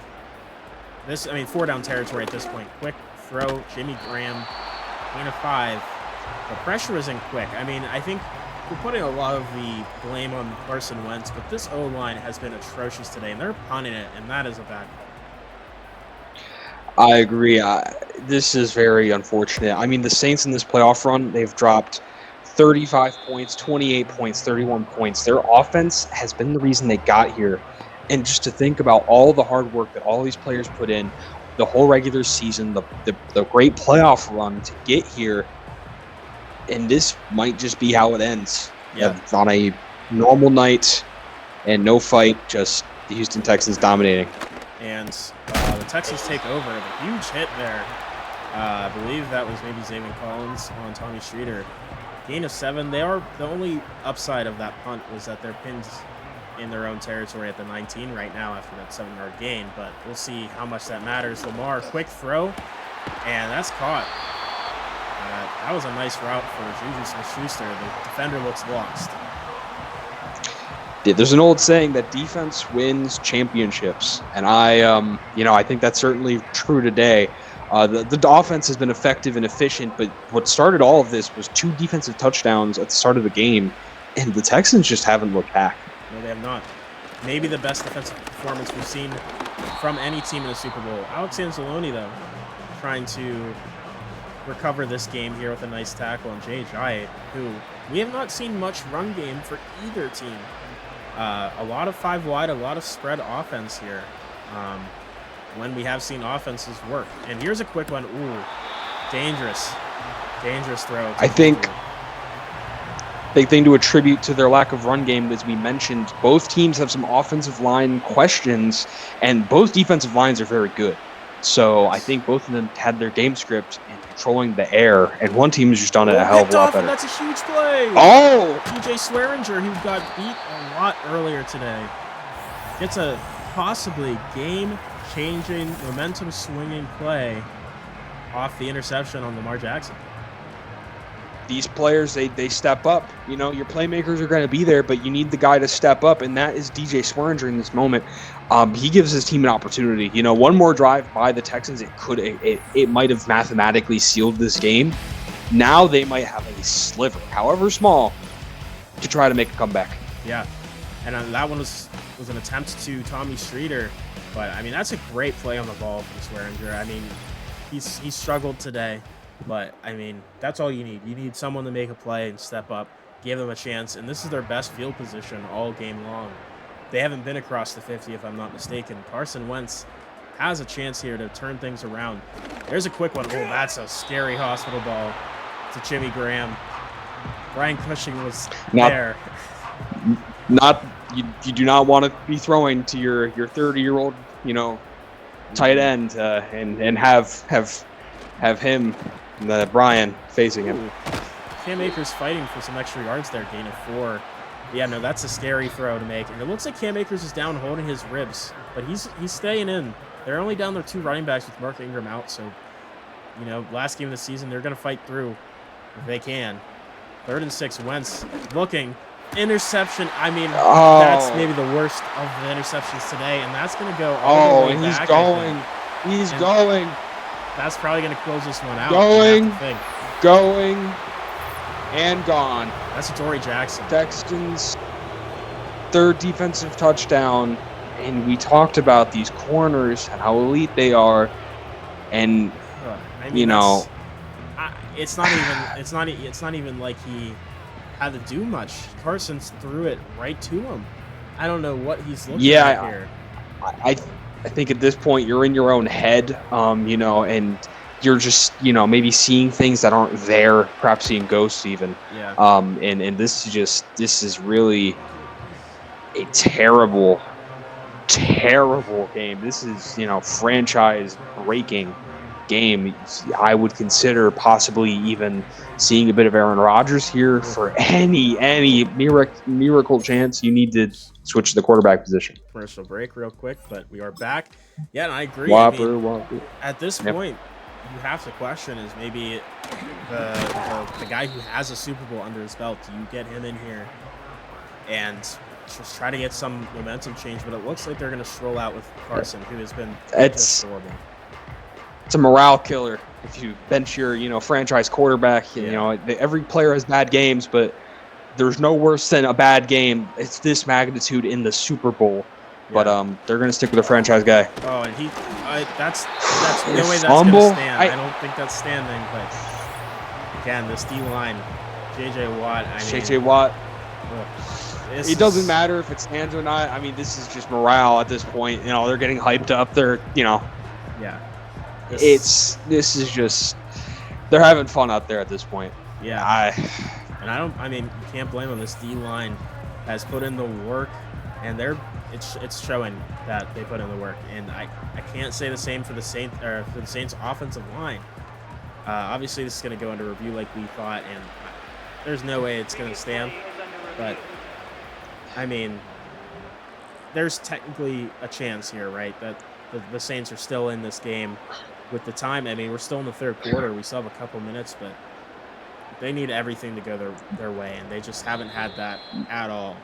this. 4-down territory at this point. Quick throw, Jimmy Graham, gain of 5. The pressure was in quick. I think we're putting a lot of the blame on Carson Wentz, but this O-line has been atrocious today, and they're punting it, and that is a bad one. I agree. This is very unfortunate. The Saints in this playoff run, they've dropped 35 points, 28 points, 31 points. Their offense has been the reason they got here. And just to think about all the hard work that all these players put in, the whole regular season, the great playoff run to get here, and this might just be how it ends. Yeah. On a normal night and no fight, just the Houston Texans dominating. And the Texans take over. A huge hit there. I believe that was maybe Zayvon Collins on Tommy Streeter. Gain of 7. They are the only upside of that punt was that they're pinned in their own territory at the 19 right now after that 7-yard gain, but we'll see how much that matters. Lamar, quick throw, and that's caught. That was a nice route for Juju Smith-Schuster. The defender looks lost. There's an old saying that defense wins championships, and I think that's certainly true today. The offense has been effective and efficient, but what started all of this was 2 defensive touchdowns at the start of the game, and the Texans just haven't looked back. No, they have not. Maybe the best defensive performance we've seen from any team in the Super Bowl. Alex Anzalone, though, trying to recover this game here with a nice tackle on Jay Ajayi, who we have not seen much run game for either team. A lot of 5 wide, a lot of spread offense here. When we have seen offenses work. And here's a quick one. Ooh, dangerous Dangerous throw. I think big thing to attribute to their lack of run game, as we mentioned, both teams have some offensive line questions, and both defensive lines are very good. So I think both of them had their game script and controlling the air, and one team has just done it a hell of a lot better. That's a huge play. Oh! TJ Swearinger, who got beat a lot earlier today, gets a possibly game-changing, momentum-swinging play off the interception on Lamar Jackson. These players, they step up. You know, your playmakers are going to be there, but you need the guy to step up, and that is DJ Swearinger in this moment. He gives his team an opportunity. You know, one more drive by the Texans, it might have mathematically sealed this game. Now they might have a sliver, however small, to try to make a comeback. Yeah, and that one was an attempt to Tommy Streeter, but I mean that's a great play on the ball from Swearinger. I mean, he struggled today. But, I mean, that's all you need. You need someone to make a play and step up, give them a chance, and this is their best field position all game long. They haven't been across the 50, if I'm not mistaken. Carson Wentz has a chance here to turn things around. There's a quick one. Oh, that's a scary hospital ball to Jimmy Graham. Brian Cushing was there. You do not want to be throwing to your 30-year-old, you know, tight end and have him, Brian, facing him. Ooh. Cam Akers fighting for some extra yards there, gain of 4. Yeah, no, that's a scary throw to make. And it looks like Cam Akers is down holding his ribs, but he's staying in. They're only down their 2 running backs with Mark Ingram out, so, you know, last game of the season, they're going to fight through if they can. 3rd and 6, Wentz looking. Interception. I mean, that's maybe the worst of the interceptions today, and that's going to go all the way back. He's going. That's probably going to close this one out. Going, and gone. That's Dory Jackson. Texans' 3rd defensive touchdown, and we talked about these corners and how elite they are, and I mean, you know, it's not even like he had to do much. Carson threw it right to him. I don't know what he's looking at here. I think at this point you're in your own head, you know, and you're just, you know, maybe seeing things that aren't there, perhaps seeing ghosts even. Yeah. And this is really a terrible game. This is, you know, franchise breaking game. I would consider possibly even seeing a bit of Aaron Rodgers here for any miracle chance. You need to switch to the quarterback position. Commercial break real quick, but we are back. Yeah, and I agree. Whopper. At this point, you have to question is maybe the guy who has a Super Bowl under his belt, do you get him in here and just try to get some momentum change? But it looks like they're going to stroll out with Carson, who has been just horrible. It's a morale killer if you bench your, you know, franchise quarterback. You know, every player has bad games, but there's no worse than a bad game. It's this magnitude in the Super Bowl. But they're going to stick with their franchise guy. Oh, and that's no way that's going to stand. I don't think that's standing. But again, this D line, J.J. Watt. J.J. Watt. It doesn't matter if it stands or not. I mean, this is just morale at this point. You know, they're getting hyped up. They're, you know. Yeah. This is just, they're having fun out there at this point. Yeah. I mean, you can't blame them. This D line has put in the work, and it's showing that they put in the work. And I can't say the same for the Saints offensive line. Obviously, this is going to go under review like we thought, and there's no way it's going to stand. But I mean, there's technically a chance here, right? That the Saints are still in this game with the time. I mean, we're still in the 3rd quarter. We still have a couple minutes, but they need everything to go their way, and they just haven't had that at all.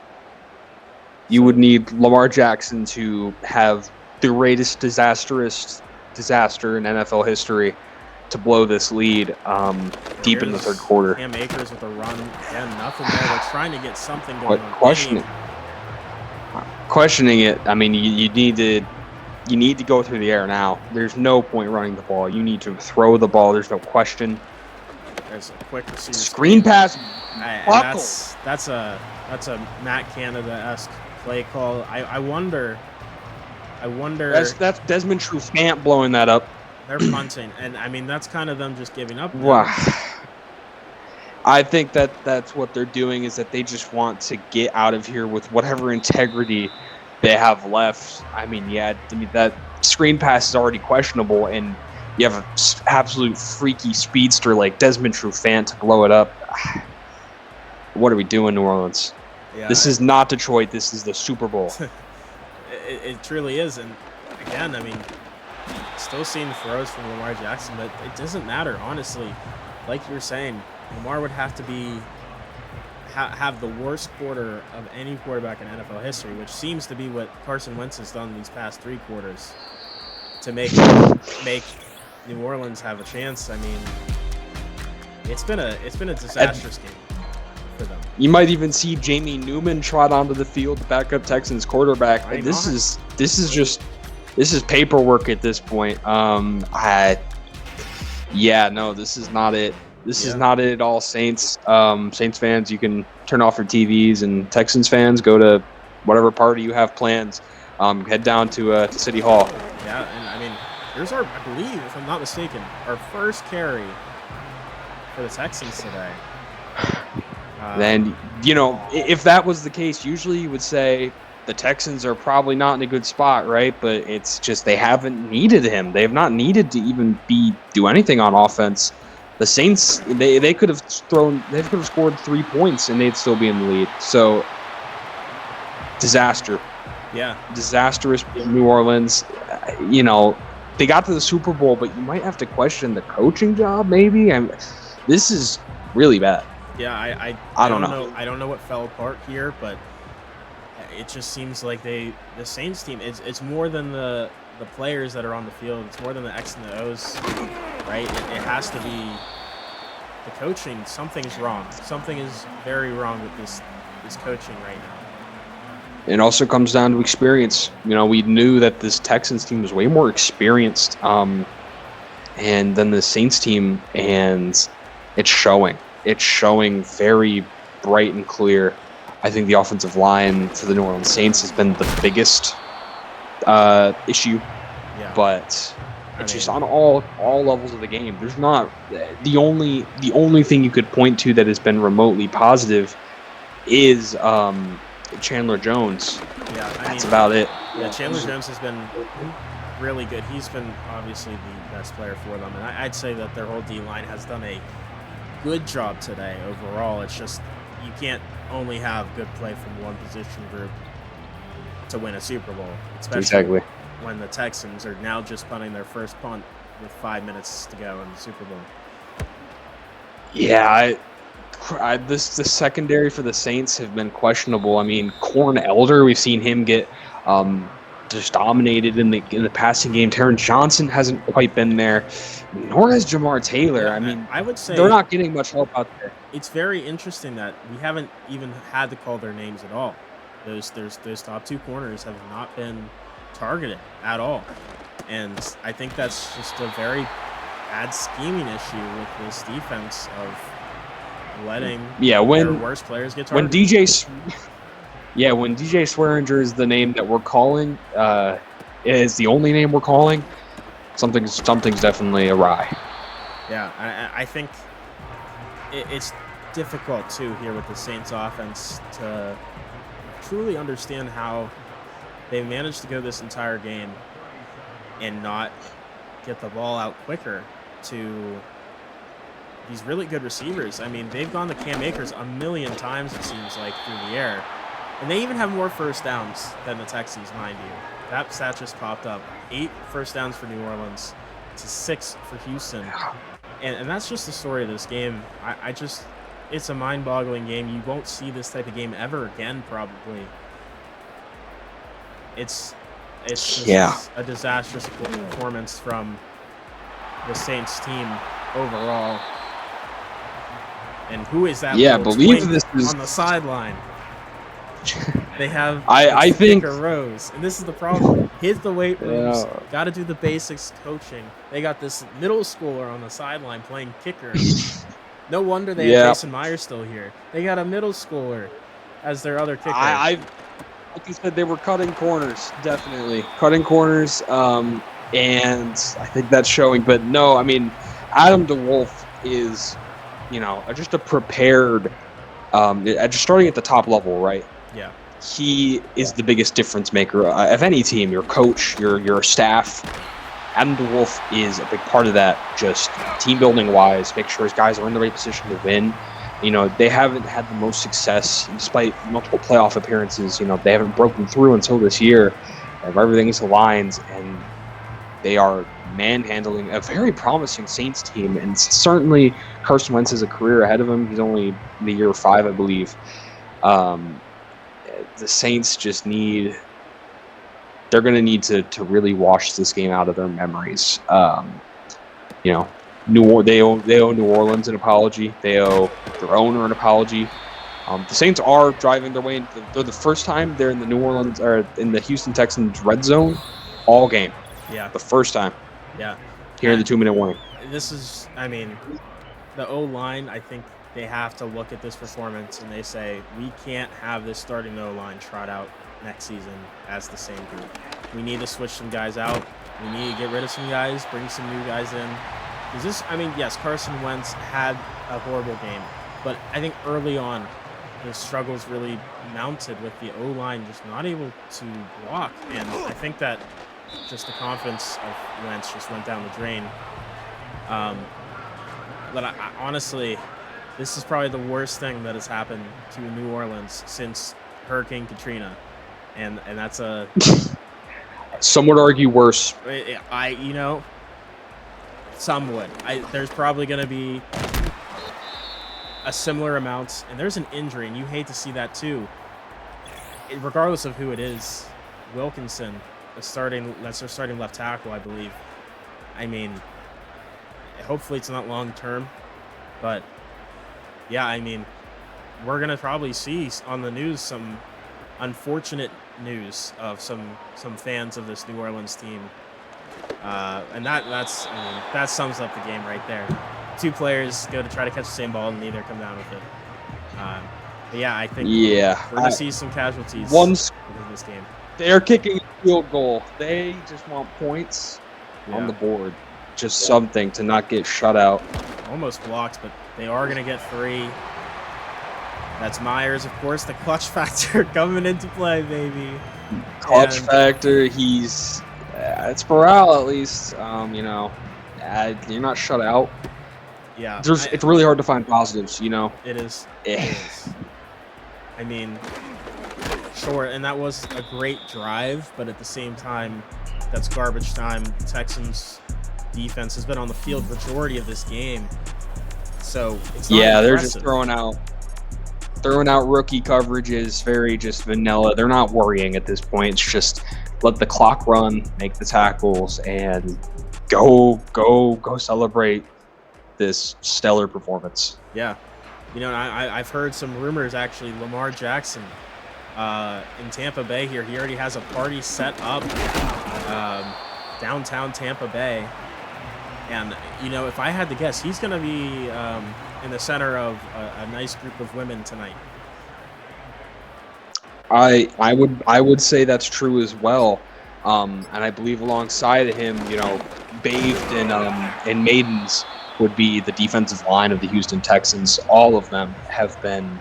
You would need Lamar Jackson to have the greatest disaster in NFL history to blow this lead deep in the 3rd quarter. Cam Akers with a run. Again, nothing there. They're trying to get something going on. Questioning it, I mean, you need to go through the air now. There's no point running the ball. You need to throw the ball. There's no question. There's a quick receiver screen pass. That's a Matt Canada-esque play call. I wonder. That's Desmond Trufant blowing that up. They're punting, and I mean that's kind of them just giving up. Wow. I think that's what they're doing, is that they just want to get out of here with whatever integrity they have left. I mean, that screen pass is already questionable, and you have an absolute freaky speedster like Desmond Trufant to blow it up. What are we doing, New Orleans? Yeah, This is not Detroit. This is the Super Bowl. it truly is. And again, I mean, still seeing throws from Lamar Jackson, but it doesn't matter, honestly. Like you were saying, Lamar would have to have the worst quarter of any quarterback in NFL history, which seems to be what Carson Wentz has done these past 3 quarters to make New Orleans have a chance. I mean, it's been a disastrous game for them. You might even see Jamie Newman trot onto the field, the backup Texans quarterback. Why And this not? is paperwork at this point. This is not it. This is not it at all, Saints. Saints fans, you can turn off your TVs, and Texans fans, go to whatever party you have planned. Head down to City Hall. Yeah, and I mean, here's I believe, if I'm not mistaken, our first carry for the Texans today. Then, if that was the case, usually you would say the Texans are probably not in a good spot, right? But it's just they haven't needed him. They have not needed to even do anything on offense. The Saints, they could have scored 3 points and they'd still be in the lead. So, disaster. Yeah. Disastrous New Orleans. They got to the Super Bowl, but you might have to question the coaching job, maybe. This is really bad. Yeah, I don't know. I don't know what fell apart here, but it just seems like the Saints team, it's more than the players that are on the field. It's more than the X and the O's, right? It has to be the coaching. Something's wrong. Something is very wrong with this coaching right now. It also comes down to experience. We knew that this Texans team was way more experienced than the Saints team, and it's showing. It's showing very bright and clear. I think the offensive line for the New Orleans Saints has been the biggest issue, but it's just on all levels of the game. There's not the only thing you could point to that has been remotely positive is Chandler Jones. Yeah, that's about it. Yeah, Chandler Jones has been really good. He's been obviously the best player for them, and I'd say that their whole D-line has done a good job today overall. It's just you can't only have good play from one position group to win a Super Bowl, especially when the Texans are now just punting their first punt with 5 minutes to go in the Super Bowl. Yeah, the secondary for the Saints have been questionable. I mean, Corn Elder, we've seen him get just dominated in the passing game. Taron Johnson hasn't quite been there, nor has Jamar Taylor. Yeah, I mean, I would say they're not getting much help out there. It's very interesting that we haven't even had to call their names at all. Those top 2 corners have not been targeted at all, and I think that's just a very bad scheming issue with this defense of letting their worst players get targeted. When DJ Swearinger is the name that we're calling, is the only name we're calling, something's definitely awry. Yeah, I think it's difficult too here with the Saints offense to truly understand how they managed to go this entire game and not get the ball out quicker to these really good receivers. I mean, they've gone to Cam Akers a million times, it seems like, through the air. And they even have more first downs than the Texans, mind you. That stat just popped up. 8 first downs for New Orleans to 6 for Houston. And that's just the story of this game. It's a mind-boggling game. You won't see this type of game ever again, probably. It's just a disastrous performance from the Saints team overall. And who is that? Yeah, believe this is on the sideline. They have I think Rose, and this is the problem. Hit the weight rooms. Got to do the basics coaching. They got this middle schooler on the sideline playing kicker. No wonder they have Jason Myers still here. They got a middle schooler as their other kicker. Like you said, they were cutting corners, definitely cutting corners, and I think that's showing. But no, I mean, Adam DeWolf is just a prepared, just starting at the top level, right? Yeah. He is the biggest difference maker of any team. Your coach, your staff. Adam DeWolf is a big part of that, just team building wise, make sure his guys are in the right position to win. They haven't had the most success despite multiple playoff appearances. They haven't broken through until this year. Everything's aligned, and they are manhandling a very promising Saints team. And certainly Carson Wentz has a career ahead of him. He's only in the year 5, I believe. The Saints just they're going to need to really wash this game out of their memories. They owe New Orleans an apology. They owe their owner an apology. The Saints are driving their way. They're the first time they're in the New Orleans or in the Houston Texans red zone all game. Yeah. The first time. Yeah. Here in the 2-minute warning. The O-line, I think they have to look at this performance and they say, we can't have this starting O-line trot out next season as the same group. We need to switch some guys out. We need to get rid of some guys, bring some new guys in. Yes, Carson Wentz had a horrible game, but I think early on, the struggles really mounted with the O-line just not able to block. And I think that just the confidence of Wentz just went down the drain. But I honestly, this is probably the worst thing that has happened to New Orleans since Hurricane Katrina. And that's a... Some would argue worse. Some would. There's probably going to be a similar amount, and there's an injury, and you hate to see that too. Regardless of who it is, Wilkinson, that's their starting left tackle, I believe. Hopefully it's not long term, but yeah, we're going to probably see on the news some unfortunate news of some fans of this New Orleans team. And that sums up the game right there. 2 players go to try to catch the same ball and neither come down with it. But yeah, I think we're going to see some casualties in this game. They're kicking a field goal. They just want points on the board. Just something to not get shut out. Almost blocked, but they are going to get 3. That's Myers, of course, the clutch factor coming into play, baby. Clutch factor, it's Burrell at least. You're not shut out. Yeah. It's really hard to find positives, It is. It is. Sure, and that was a great drive, but at the same time, that's garbage time. The Texans defense has been on the field majority of this game. So it's not they're impressive. just throwing out rookie coverages, very just vanilla. They're not worrying at this point. It's just let the clock run, make the tackles, and go celebrate this stellar performance. Yeah. I've heard some rumors, actually. Lamar Jackson in Tampa Bay here. He already has a party set up downtown Tampa Bay. And, if I had to guess, he's going to be in the center of a nice group of women tonight. I would say that's true as well. And I believe alongside him, bathed in maidens would be the defensive line of the Houston Texans. All of them have been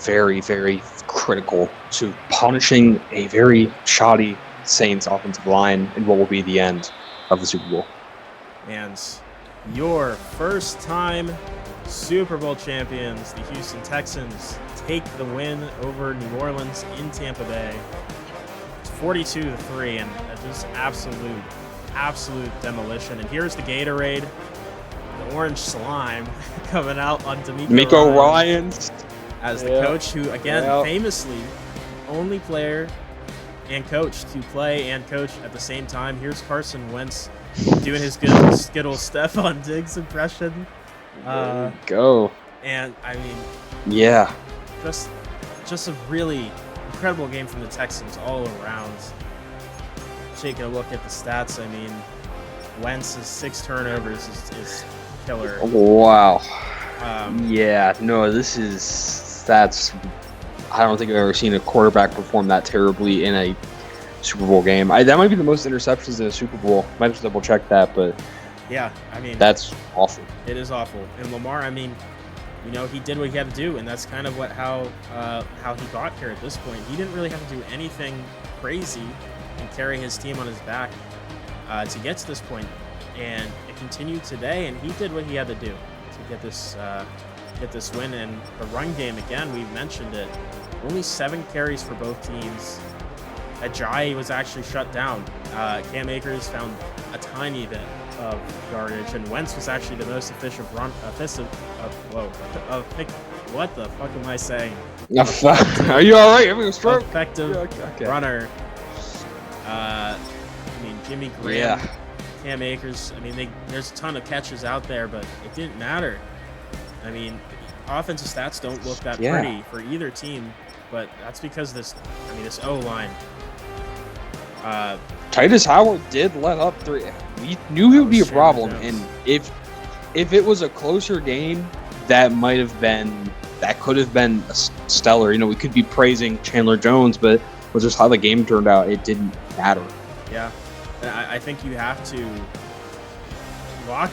very, very critical to punishing a very shoddy Saints offensive line in what will be the end of the Super Bowl. And your first-time Super Bowl champions, the Houston Texans, take the win over New Orleans in Tampa Bay. It's 42-3, and just absolute demolition. And here's the Gatorade, the orange slime coming out on DeMeco Ryans as the coach, who again famously only player and coach to play and coach at the same time. Here's Carson Wentz doing his good Skittle Stephon Diggs impression. There we go. And just a really incredible game from the Texans all around. Taking a look at the stats, Wentz's 6 turnovers is killer. Wow. I don't think I've ever seen a quarterback perform that terribly in a Super Bowl game. That might be the most interceptions in a Super Bowl. Might have to double check that, but Yeah, I mean, That's awful. it is awful. And Lamar, I mean, he did what he had to do, and that's kind of how he got here at this point. He didn't really have to do anything crazy and carry his team on his back to get to this point, and it continued today. And he did what he had to do to get this win. And the run game, again, we mentioned it. Only 7 carries for both teams. Ajayi was actually shut down. Cam Akers found a tiny bit of yardage, and Wentz was actually the most efficient what the fuck am I saying? Are you all right? Having a stroke? Effective Okay. runner. Jimmy Graham, Yeah. Cam Akers. There's a ton of catches out there, but it didn't matter. Offensive stats don't look that pretty for either team, but that's because this O-line. Titus Howard did let up 3. We knew he would be a problem, and if it was a closer game, that could have been a stellar. We could be praising Chandler Jones, but with just how the game turned out, it didn't matter. Yeah, I think you have to lock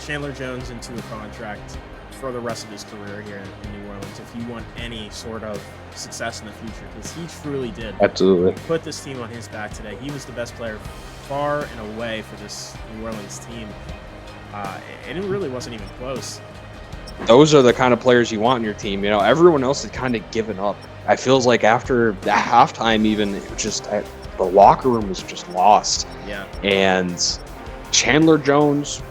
Chandler Jones into a contract for the rest of his career here in New Orleans if you want any sort of success in the future, because he truly did Absolutely put this team on his back today. He was the best player far and away for this New Orleans team, and it really wasn't even close. Those are the kind of players you want in your team. Everyone else had kind of given up. I feels like after the halftime, even it was just the locker room was just lost. Yeah, and Chandler Jones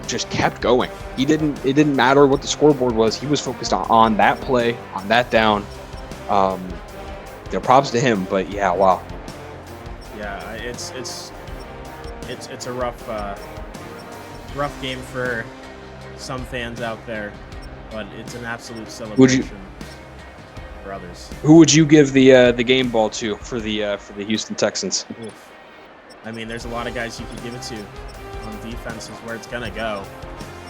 just kept going. It didn't matter what the scoreboard was. He was focused on that play, on that down. Props to him, but yeah, wow. Yeah, it's a rough game for some fans out there, but it's an absolute celebration for others. Who would you give the game ball to for the Houston Texans? Oof. There's a lot of guys you could give it to on defense is where it's gonna go.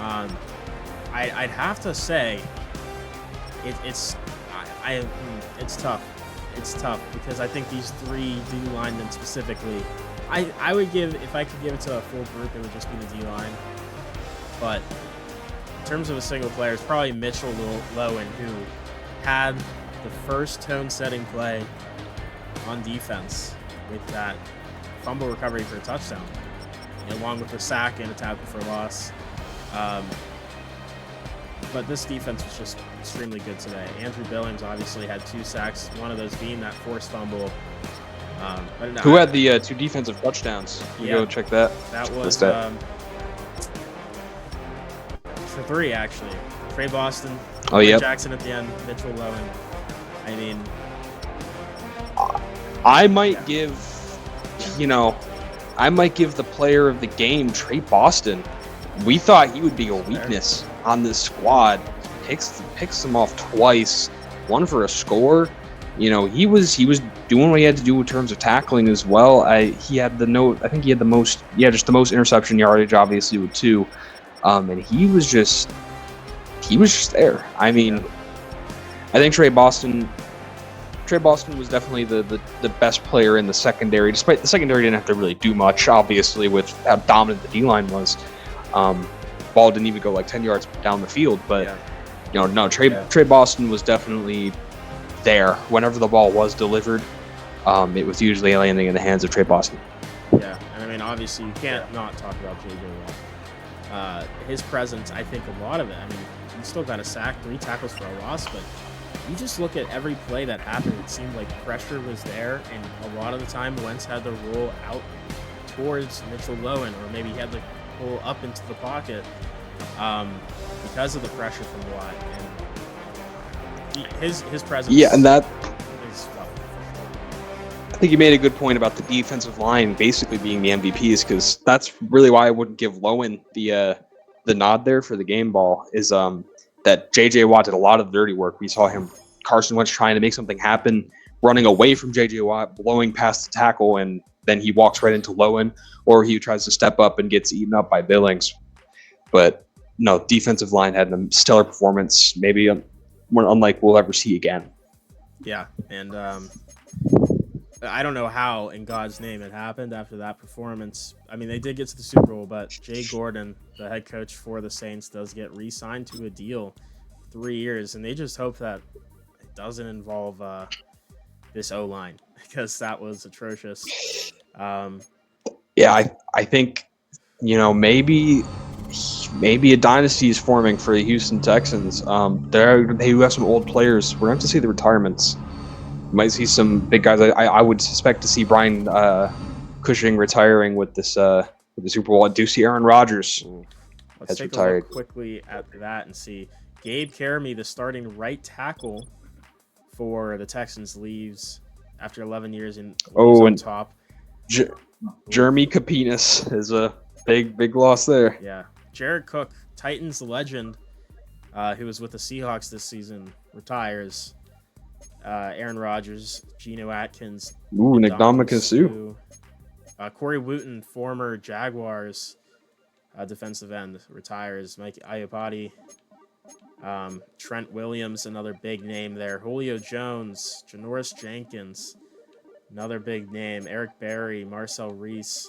I'd have to say it's tough. It's tough because I think these 3 D linemen specifically, I would give, if I could give it to a full group, it would just be the D line. But in terms of a single player, it's probably Mitchell Lowen, who had the first tone-setting play on defense with that fumble recovery for a touchdown, along with a sack and a tackle for loss. But this defense was just extremely good today. Andrew Billings obviously had 2 sacks, one of those being that forced fumble. Who had the 2 defensive touchdowns? Go check that. That was for 3 actually. Trey Boston, Jackson at the end, Mitchell Lowen. I might give the player of the game, Trey Boston. We thought he would be a weakness on this squad. Picks them off twice, one for a score. He was doing what he had to do in terms of tackling as well. He had the most interception yardage, obviously, with 2. And he was just there. I think Trey Boston was definitely the best player in the secondary, despite the secondary didn't have to really do much, obviously, with how dominant the D-line was. Ball didn't even go like 10 yards down the field, but Trey Boston was definitely there whenever the ball was delivered. It was usually landing in the hands of Trey Boston. Yeah, and obviously you can't not talk about J.J. Watt. His presence, I think a lot of it. He still got a sack, 3 tackles for a loss, but you just look at every play that happened, it seemed like pressure was there, and a lot of the time Wentz had to roll out towards Mitchell Lowen, or maybe he had to pull up into the pocket because of the pressure from Watt. And his presence. Yeah, and that. Is I think you made a good point about the defensive line basically being the MVPs, because that's really why I wouldn't give Lowen the nod there for the game ball. Is that J.J. Watt did a lot of the dirty work. We saw Carson Wentz trying to make something happen, running away from J.J. Watt, blowing past the tackle, and then he walks right into Lowen, or he tries to step up and gets eaten up by Billings. But no, defensive line had a stellar performance, maybe one unlike we'll ever see again. Yeah, and I don't know how in God's name it happened after that performance. I mean, they did get to the Super Bowl, but Jay Gordon, the head coach for the Saints, does get re-signed to a deal 3 years, and they just hope that it doesn't involve this O-line because that was atrocious. Yeah, I think, maybe a dynasty is forming for the Houston Texans. They have some old players. We're going to see the retirements. Might see some big guys. I would suspect to see Brian Cushing retiring with this with the Super Bowl. I do see Aaron Rodgers Let's has take retired. a look quickly at that and see. Gabe Caramy, the starting right tackle for the Texans, leaves after 11 years and on top. Jeremy Capinas is a big loss there. Yeah. Jared Cook, Titans legend, who was with the Seahawks this season, retires. Aaron Rodgers, Geno Atkins, Ndamukong Suh. Corey Wooten, former Jaguars defensive end, retires. Mike Iupati, Trent Williams, another big name there. Julio Jones, Janoris Jenkins, another big name. Eric Berry, Marcel Reese,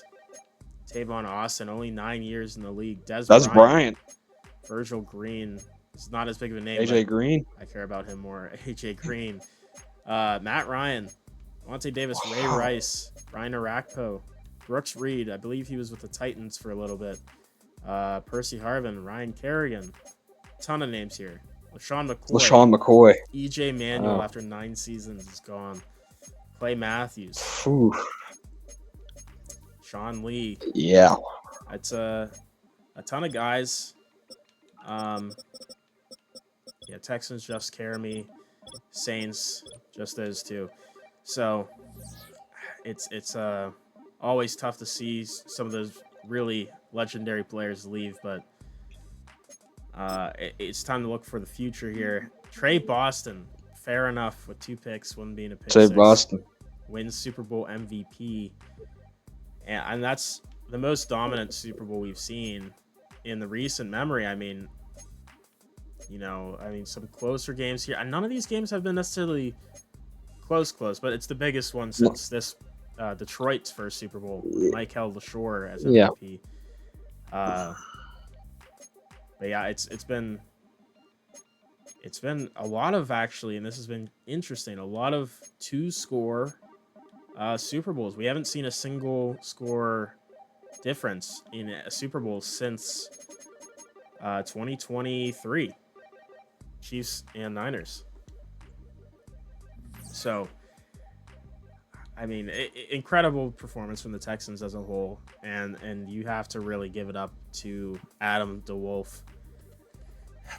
Tavon Austin, only 9 years in the league. That's Bryant. Virgil Green. It's not as big of a name. AJ Green. I care about him more. AJ Green. Matt Ryan. Monte Davis. Ray Rice. Ryan Arakpo. Brooks Reed. I believe he was with the Titans for a little bit. Percy Harvin. Ryan Kerrigan. Ton of names here. LaShawn McCoy. EJ Manuel after 9 seasons is gone. Clay Matthews. Ooh. Sean Lee. Yeah. It's a ton of guys. Texans just Caramy, Saints just those two. So it's always tough to see some of those really legendary players leave, but it's time to look for the future here. Trey Boston, fair enough with 2 picks, one being a pick. Trey Boston wins Super Bowl MVP, and that's the most dominant Super Bowl we've seen in the recent memory. I mean, some closer games here. And none of these games have been necessarily close, but it's the biggest one since this Detroit's first Super Bowl. Michael LaShore as MVP. But yeah, it's been a lot of, actually, and this has been interesting, a lot of 2-score Super Bowls. We haven't seen a single score difference in a Super Bowl since 2023. Chiefs and Niners. So, I mean, incredible performance from the Texans as a whole, and you have to really give it up to Adam DeWolf.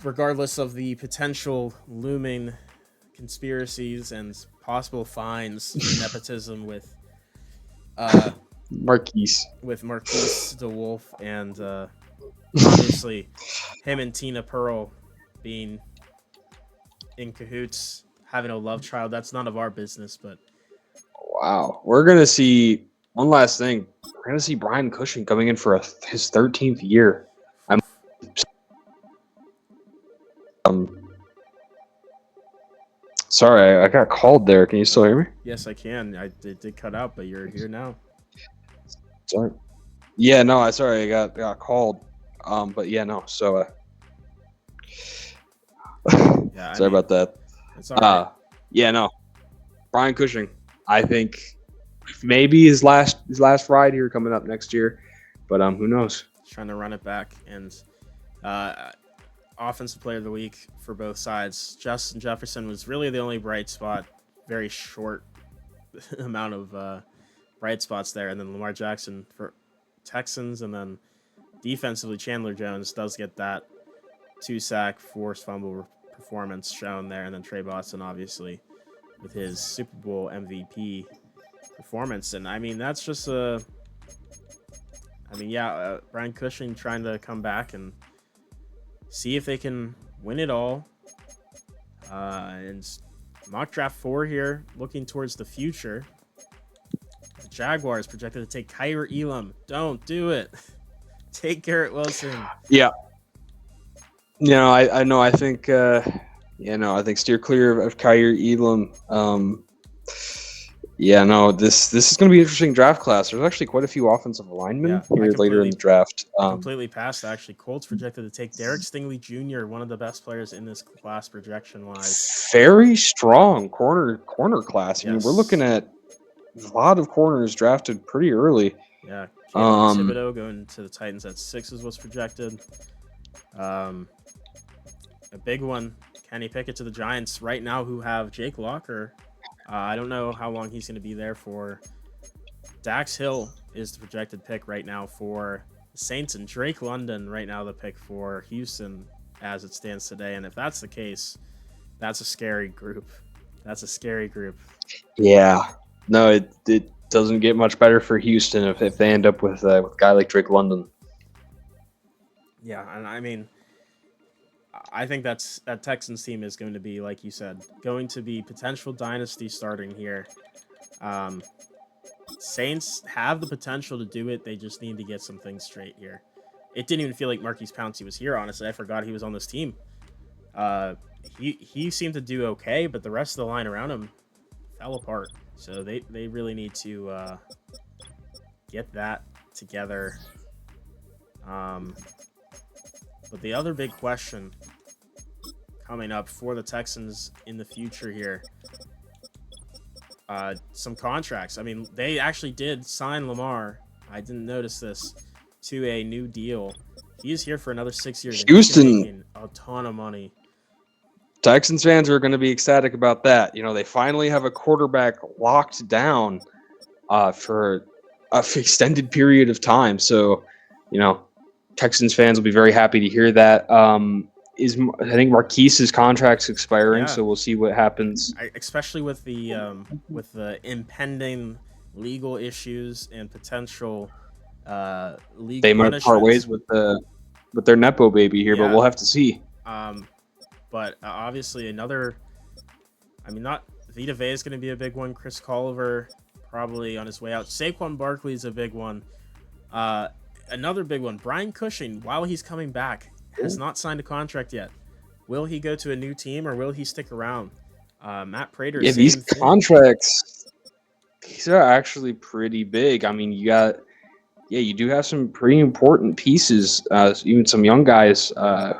Regardless of the potential looming conspiracies and possible fines, nepotism with Marquise DeWolf, and obviously him and Tina Pearl being in cahoots, having a love child. That's none of our business, but wow, we're gonna see one last thing. We're gonna see Brian Cushing coming in for his 13th year. Sorry, I got called there. Can you still hear me? Yes, I can. It did cut out, but you're here now. Sorry. Yeah, no, sorry, I got called. But yeah, no. So, sorry about that. It's all right. Yeah, no. Brian Cushing, I think maybe his last ride here coming up next year, but who knows? Trying to run it back, and offensive player of the week for both sides. Justin Jefferson was really the only bright spot. Very short amount of bright spots there, and then Lamar Jackson for Texans, and then defensively Chandler Jones does get that 2-sack forced fumble performance shown there, and then Trey Boston obviously with his Super Bowl MVP performance. And I mean, that's just Brian Cushing trying to come back and see if they can win it all. And mock draft 4 here, looking towards the future. The Jaguars projected to take Kyrie Elam. Don't do it. Take Garrett Wilson. Yeah. I know. I think. I think steer clear of Kyrie Elam. Yeah, no, this is going to be an interesting draft class. There's actually quite a few offensive linemen Yeah, here later in the draft. I completely passed actually. Colts projected to take Derek Stingley Jr., one of the best players in this class projection wise. Very strong corner class. I mean, we're looking Yes. at a lot of corners drafted pretty early. Yeah, Kayvon Um, Thibodeau going to the Titans at 6 is what's projected. A big one, Kenny Pickett to the Giants right now, who have Jake Locker. I don't know how long he's going to be there for. Dax Hill is the projected pick right now for the Saints, and Drake London right now the pick for Houston as it stands today. And if that's the case, that's a scary group. That's a scary group. yeah, no, it doesn't get much better for Houston if they end up with a guy like Drake London. Yeah, and I mean, I think that Texans team is going to be, like you said, going to be potential dynasty starting here. Saints have the potential to do it. They just need to get some things straight here. It didn't even feel like Marquise Pouncey was here, honestly. I forgot he was on this team. He seemed to do okay, but the rest of the line around him fell apart. So they really need to get that together. But the other big question coming up for the Texans in the future here, some contracts. I mean, they actually did sign Lamar. I didn't notice this, to a new deal. He is here for another 6 years. Houston, and he's making a ton of money. Texans fans are going to be ecstatic about that. You know, they finally have a quarterback locked down for an extended period of time. So, you know, Texans fans will be very happy to hear that. I think Marquise's contract's expiring, Yeah. so we'll see what happens. Especially with the impending legal issues and potential league. They might part ways with their nepo baby here, but we'll have to see. But obviously another. I mean, not Vita Vea is going to be a big one. Chris Culliver probably on his way out. Saquon Barkley is a big one. Another big one. Brian Cushing, while he's coming back, has not signed a contract yet. Will he go to a new team or will he stick around? Matt Prater. Yeah, these contracts, these are actually pretty big. I mean, you do have some pretty important pieces, even some young guys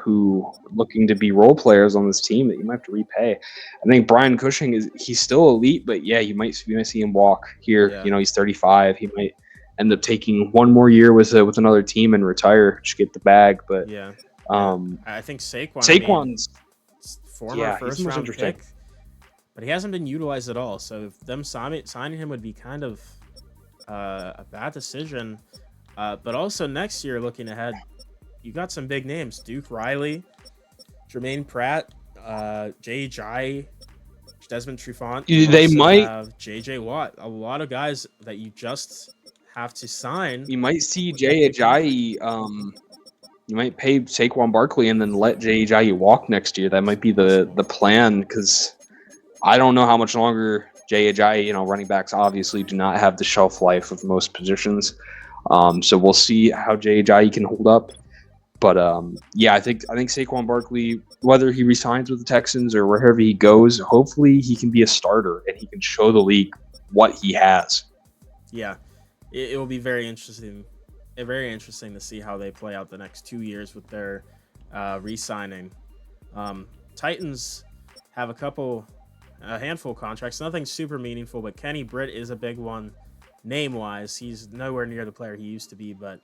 who are looking to be role players on this team that you might have to repay. I think Brian Cushing he's still elite, but yeah, you might see him walk here. Yeah. You know, he's 35. He might end up taking one more year with another team and retire, just get the bag. But yeah, I think Saquon's former first round pick, but he hasn't been utilized at all. So if them signing him would be kind of a bad decision. But also next year, looking ahead, you got some big names: Duke Riley, Jermaine Pratt, Jay Ajayi, Desmond Trufant. They might have JJ Watt. A lot of guys that you just have to sign. You might see Jay Ajayi. You might pay Saquon Barkley and then let Jay Ajayi walk next year. That might be the plan, because I don't know how much longer Jay Ajayi. You know, running backs obviously do not have the shelf life of most positions. So we'll see how Jay Ajayi can hold up. But I think Saquon Barkley, whether he resigns with the Texans or wherever he goes, hopefully he can be a starter and he can show the league what he has. Yeah, it will be very interesting. Very interesting to see how they play out the next 2 years with their re-signing. Titans have a handful of contracts, nothing super meaningful, but Kenny Britt is a big one name-wise. He's nowhere near the player he used to be, but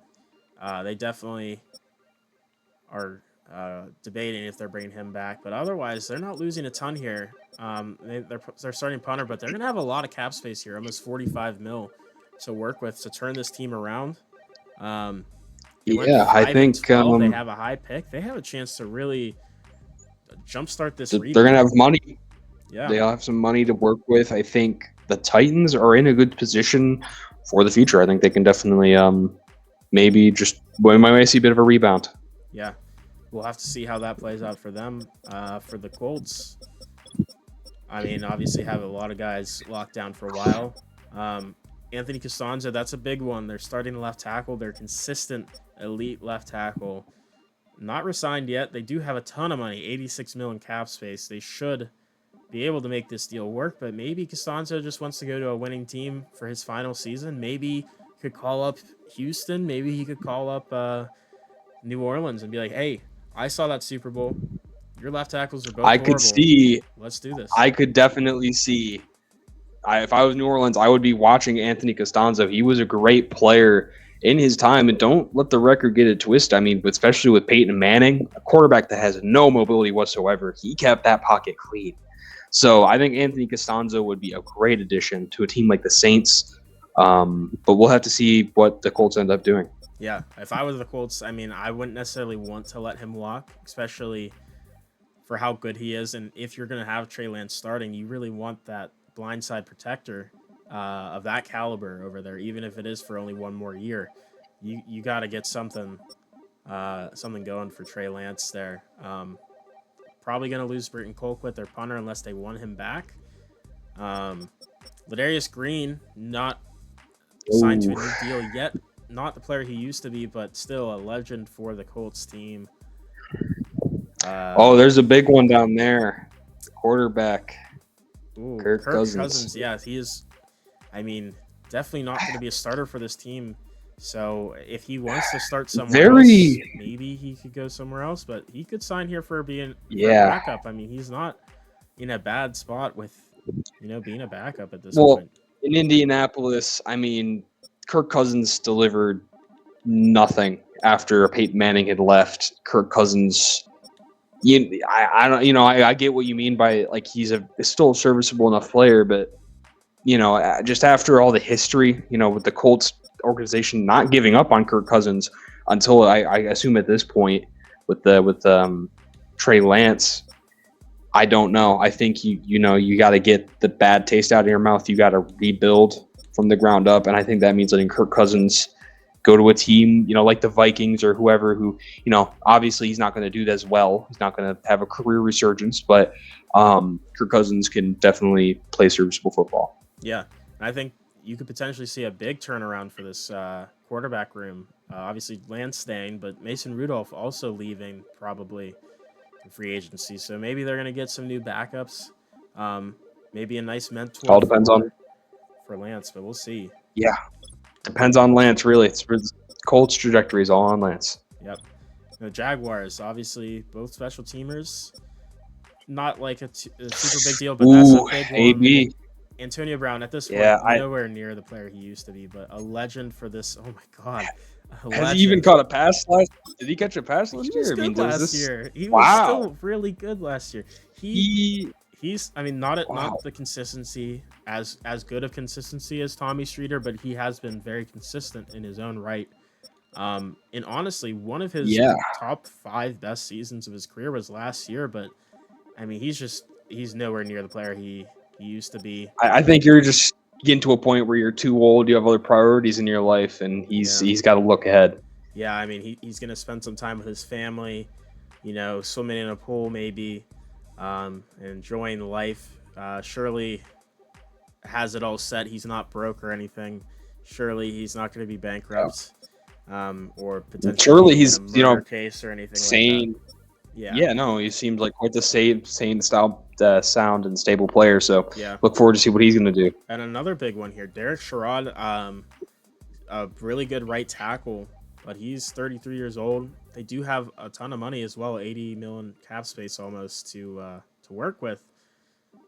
they definitely are debating if they're bringing him back. But otherwise, they're not losing a ton here. They're starting punter, but they're going to have a lot of cap space here, almost $45 million to work with to turn this team around. I think they have a high pick. They have a chance to really jumpstart this. They're going to have money. Yeah, they'll have some money to work with. I think the Titans are in a good position for the future. I think they can definitely we might see a bit of a rebound. Yeah, we'll have to see how that plays out for them. For the Colts, I mean, obviously have a lot of guys locked down for a while. Anthony Costanza, that's a big one. They're starting the left tackle. They're consistent, elite left tackle. Not resigned yet. They do have a ton of money, $86 million cap space. They should be able to make this deal work. But maybe Costanzo just wants to go to a winning team for his final season. Maybe he could call up Houston. Maybe he could call up New Orleans and be like, hey, I saw that Super Bowl. Your left tackles are both I horrible. could see. Let's do this. I could definitely see. If I was New Orleans, I would be watching Anthony Costanzo. He was a great player in his time, and don't let the record get it twisted. I mean, especially with Peyton Manning, a quarterback that has no mobility whatsoever, he kept that pocket clean. So I think Anthony Costanzo would be a great addition to a team like the Saints. But we'll have to see what the Colts end up doing. Yeah, if I was the Colts, I mean, I wouldn't necessarily want to let him walk, especially for how good he is. And if you're going to have Trey Lance starting, you really want that blindside protector of that caliber over there, even if it is for only one more year. You got to get something going for Trey Lance there. Probably going to lose Burton Colquitt, their punter, unless they want him back. Ladarius Green, not signed to a new deal yet. Not the player he used to be, but still a legend for the Colts team. There's a big one down there. Quarterback. Kirk Cousins. Yeah, he is. I mean, definitely not going to be a starter for this team. So if he wants to start somewhere else, maybe he could go somewhere else. But he could sign here for being a backup. I mean, he's not in a bad spot with being a backup at this point. In Indianapolis, I mean, Kirk Cousins delivered nothing after Peyton Manning had left. Kirk Cousins. I get what you mean by like he's still a serviceable enough player, but just after all the history, with the Colts organization not giving up on Kirk Cousins until I assume at this point with Trey Lance, I don't know. I think you got to get the bad taste out of your mouth. You got to rebuild from the ground up, and I think that means letting Kirk Cousins go to a team, like the Vikings or whoever who, obviously he's not going to do that as well. He's not going to have a career resurgence, but Kirk Cousins can definitely play serviceable football. Yeah, I think you could potentially see a big turnaround for this quarterback room. Obviously, Lance staying, but Mason Rudolph also leaving probably in free agency. So maybe they're going to get some new backups. Maybe a nice mentor. All depends for Lance, but we'll see. Yeah. Depends on Lance, really. It's for the Colts' trajectory is all on Lance. Yep. The Jaguars, obviously, both special teamers. Not like a super big deal, but that's a big one. AB. Antonio Brown, at this point, nowhere near the player he used to be, but a legend for this. Oh, my God. Has he even caught a pass last? Did he catch a pass last year? He was good last year. He was still really good last year. He's not the consistency as good of consistency as Tommy Streeter, but he has been very consistent in his own right. And honestly, one of his top 5 best seasons of his career was last year, but I mean, he's nowhere near the player he used to be. I think you're just getting to a point where you're too old, you have other priorities in your life, and he's got to look ahead. Yeah, I mean, he's going to spend some time with his family, swimming in a pool maybe, enjoying life. Surely has it all set. He's not broke or anything. Surely he's not going to be bankrupt, or potentially surely he's a murder case or anything sane. Like that. Yeah, no, he seems like quite the sane style, sound and stable player. So look forward to see what he's going to do. And another big one here, Derek Sherrod, a really good right tackle, but he's 33 years old. They do have a ton of money as well, 80 million cap space almost to work with.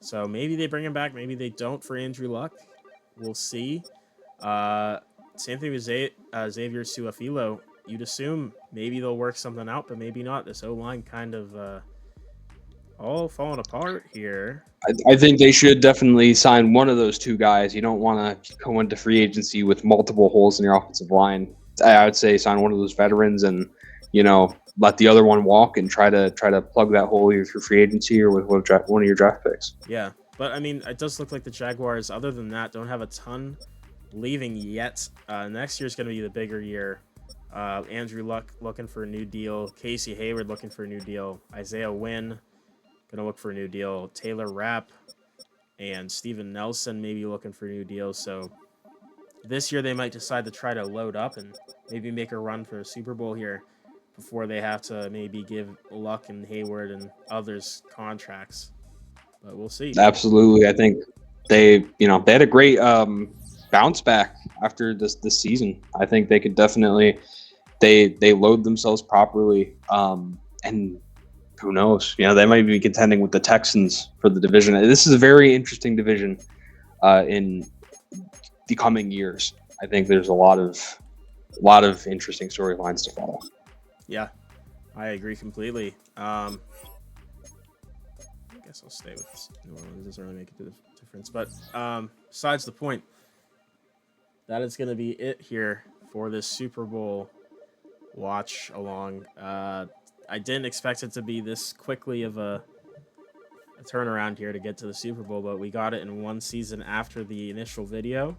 So maybe they bring him back, maybe they don't for Andrew Luck. We'll see. Same thing with Xavier Suafilo. You'd assume maybe they'll work something out, but maybe not. This O-line kind of all falling apart here. I think they should definitely sign one of those two guys. You don't want to go into free agency with multiple holes in your offensive line. I would say sign one of those veterans and, let the other one walk and try to plug that hole either through free agency or with one of your draft picks. Yeah, but I mean, it does look like the Jaguars, other than that, don't have a ton leaving yet. Next year's going to be the bigger year. Andrew Luck looking for a new deal. Casey Hayward looking for a new deal. Isaiah Wynn going to look for a new deal. Taylor Rapp and Steven Nelson maybe looking for a new deal. So this year they might decide to try to load up and maybe make a run for a Super Bowl here before they have to maybe give Luck and Hayward and others contracts. but we'll see. Absolutely. I think they had a great bounce back after this season. I think they could definitely they load themselves properly. And who knows? They might be contending with the Texans for the division. This is a very interesting division in the coming years. I think there's a lot of interesting storylines to follow. Yeah, I agree completely. I guess I'll stay with New Orleans. It doesn't really make a difference. But besides the point, that is going to be it here for this Super Bowl watch along. I didn't expect it to be this quickly of a turnaround here to get to the Super Bowl, but we got it in one season after the initial video.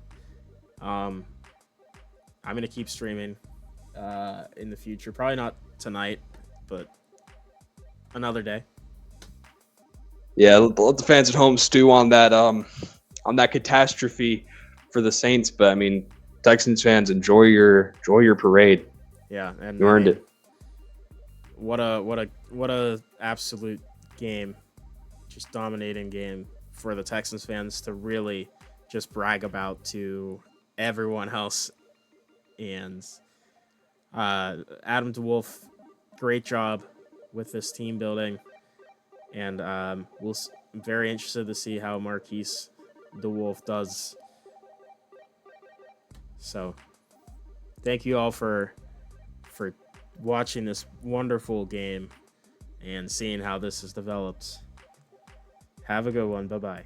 I'm going to keep streaming in the future. Probably not tonight, but another day. Yeah, let the fans at home stew on that catastrophe for the Saints. But I mean, Texans fans, enjoy your parade. Yeah, and You earned it. What a absolute game, just dominating game for the Texans fans to really just brag about to everyone else. And Adam DeWolf, great job with this team building. And I'm very interested to see how Marquise DeWolf does. So thank you all for watching this wonderful game and seeing how this has developed. Have a good one. Bye-bye.